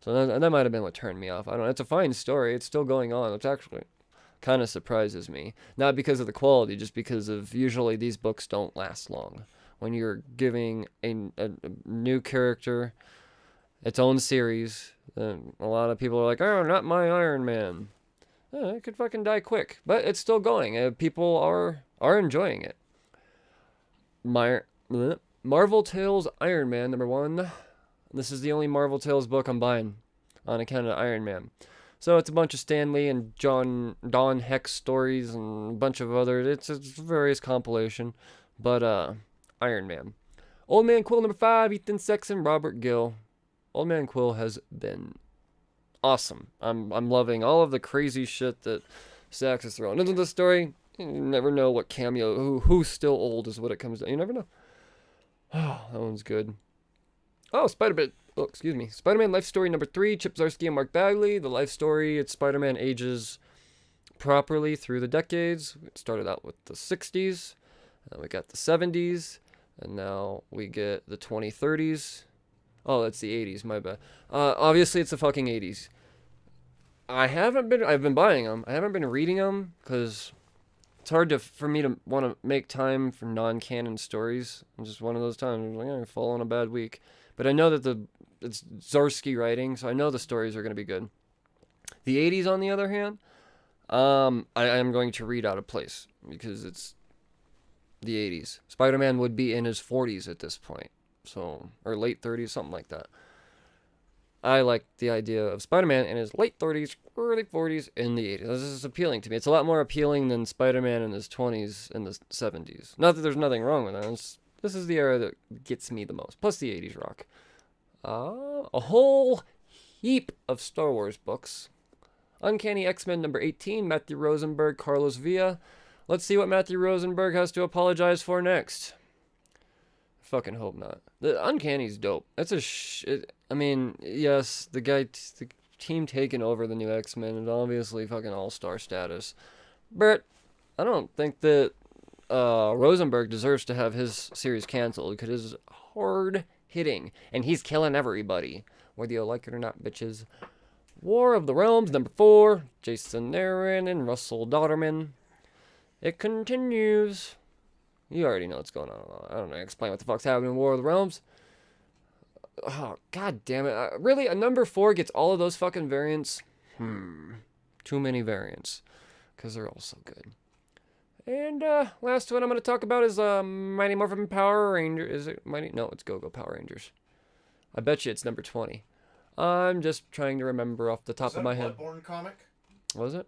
So that might have been what turned me off. I don't know. It's a fine story. It's still going on. It's actually kind of surprises me. Not because of the quality, just because of usually these books don't last long. When you're giving a new character its own series, then a lot of people are like, oh, not my Iron Man. It could fucking die quick. But it's still going. People are enjoying it. Marvel Tales Iron Man number 1. This is the only Marvel Tales book I'm buying on account of Iron Man. So it's a bunch of Stan Lee and Don Heck stories and a bunch of other. It's a various compilation. But Iron Man. Old Man Quill number 5, Ethan Sexton, Robert Gill. Old Man Quill has been awesome. I'm loving all of the crazy shit that Sachs is throwing into the story. You never know what cameo, who's still old is what it comes to. You never know. Oh, that one's good. Oh, Spider-Man Life Story number 3, Chip Zdarsky and Mark Bagley. The life story, it's Spider-Man ages properly through the decades. It started out with the 60s, and we got the 70s, and now we get the 2030s. Oh, that's the 80s, my bad. Obviously, it's the fucking 80s. I've been buying them. I haven't been reading them, because it's hard for me to want to make time for non-canon stories. It's just one of those times. I'm like, I fall on a bad week. But I know that it's Zdarsky writing, so I know the stories are going to be good. The 80s, on the other hand, I am going to read out of place because it's the 80s. Spider-Man would be in his 40s at this point, so, or late 30s, something like that. I like the idea of Spider-Man in his late 30s, early 40s, in the 80s. This is appealing to me. It's a lot more appealing than Spider-Man in his 20s and the 70s. Not that there's nothing wrong with that. This is the era that gets me the most. Plus the 80s rock. A whole heap of Star Wars books. Uncanny X-Men number 18, Matthew Rosenberg, Carlos Villa. Let's see what Matthew Rosenberg has to apologize for next. Fucking hope not. The Uncanny's dope. That's I mean, yes, the team taking over the new X-Men is obviously fucking all-star status. But I don't think that Rosenberg deserves to have his series canceled because it's hard-hitting. And he's killing everybody. Whether you like it or not, bitches. War of the Realms, number 4. Jason Aaron and Russell Dodderman. It continues. You already know what's going on. I don't know. Explain what the fuck's happening in War of the Realms. Oh, god damn it. Really? A number 4 gets all of those fucking variants? Too many variants. Because they're all so good. And last one I'm going to talk about is Mighty Morphin Power Rangers. Is it Mighty? No, it's Go-Go Power Rangers. I bet you it's number 20. I'm just trying to remember off the top of my head. Bloodborne comic? Was it?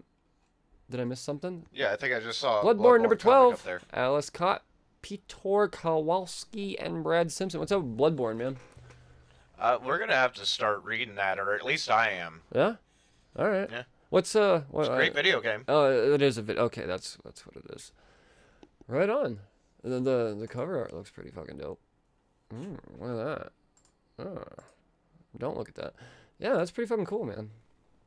Did I miss something? Yeah, I think I just saw Bloodborne number comic 12. up there. Alice Cott, Peter Kowalski, and Brad Simpson. What's up with Bloodborne, man? We're gonna have to start reading that, or at least I am. Yeah? All right. Yeah. What's It's a great video game. Oh, it is a video. Okay, that's what it is. Right on. And then the cover art looks pretty fucking dope. Look at that. Oh, don't look at that. Yeah, that's pretty fucking cool, man.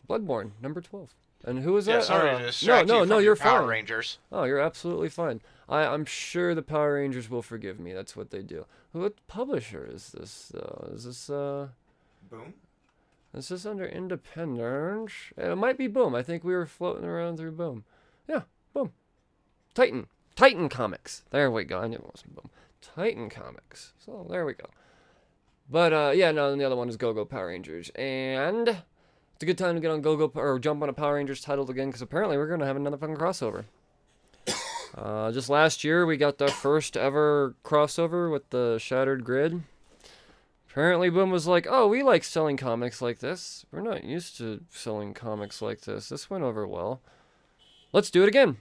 Bloodborne, number 12. And who was that? Sorry to distract you from you're your fine. Power Rangers. Oh, you're absolutely fine. I'm sure the Power Rangers will forgive me. That's what they do. What publisher is this, though? Is this, Boom? Is this under Independent? It might be Boom. I think we were floating around through Boom. Yeah, Boom. Titan Comics. There we go. I knew it wasn't Boom. Titan Comics. So, there we go. But, yeah, no, and the other one is Go-Go Power Rangers. And it's a good time to get on Go-Go, or jump on a Power Rangers title again, because apparently we're going to have another fucking crossover. Just last year, we got the first ever crossover with the Shattered Grid. Apparently, Boom was like, oh, we like selling comics like this. We're not used to selling comics like this. This went over well. Let's do it again.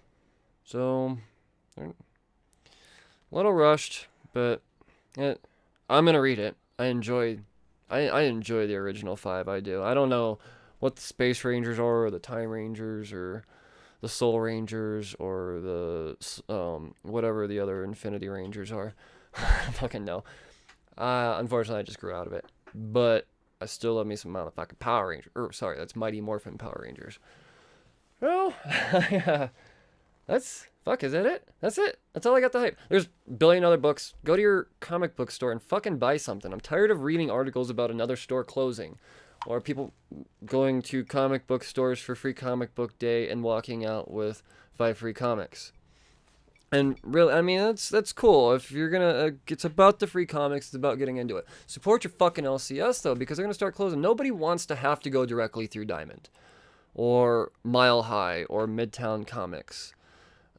So, a little rushed, but I'm going to read it. I enjoy the original 5, I do. I don't know what the Space Rangers are, or the Time Rangers, or the Soul Rangers, or the, whatever the other Infinity Rangers are. I don't fucking know. Unfortunately, I just grew out of it. But I still love me some motherfucking Power Rangers. Sorry, that's Mighty Morphin Power Rangers. Well, is that it? That's it. That's all I got to hype. There's a billion other books. Go to your comic book store and fucking buy something. I'm tired of reading articles about another store closing, or people going to comic book stores for free comic book day and walking out with 5 free comics. And really, I mean, that's cool. If you're gonna, it's about the free comics. It's about getting into it. Support your fucking LCS though, because they're gonna start closing. Nobody wants to have to go directly through Diamond, or Mile High, or Midtown Comics.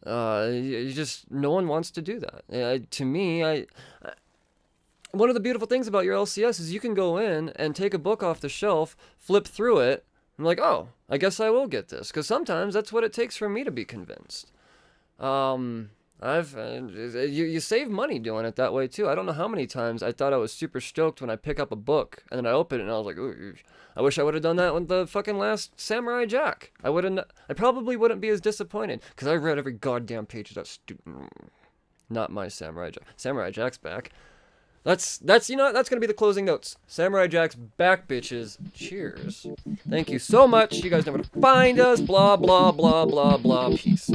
No one wants to do that. To me, one of the beautiful things about your LCS is you can go in and take a book off the shelf, flip through it, and like, oh, I guess I will get this. Because sometimes that's what it takes for me to be convinced. You save money doing it that way too. I don't know how many times I thought I was super stoked when I pick up a book, and then I open it and I was like, ooh, I wish I would have done that with the fucking last Samurai Jack. I probably wouldn't be as disappointed, because I read every goddamn page of that stupid. Not my Samurai Jack. Samurai Jack's back. That's you know what? That's gonna be the closing notes. Samurai Jack's back, bitches. Cheers. Thank you so much. You guys know where to find us. Blah blah blah blah blah. Peace.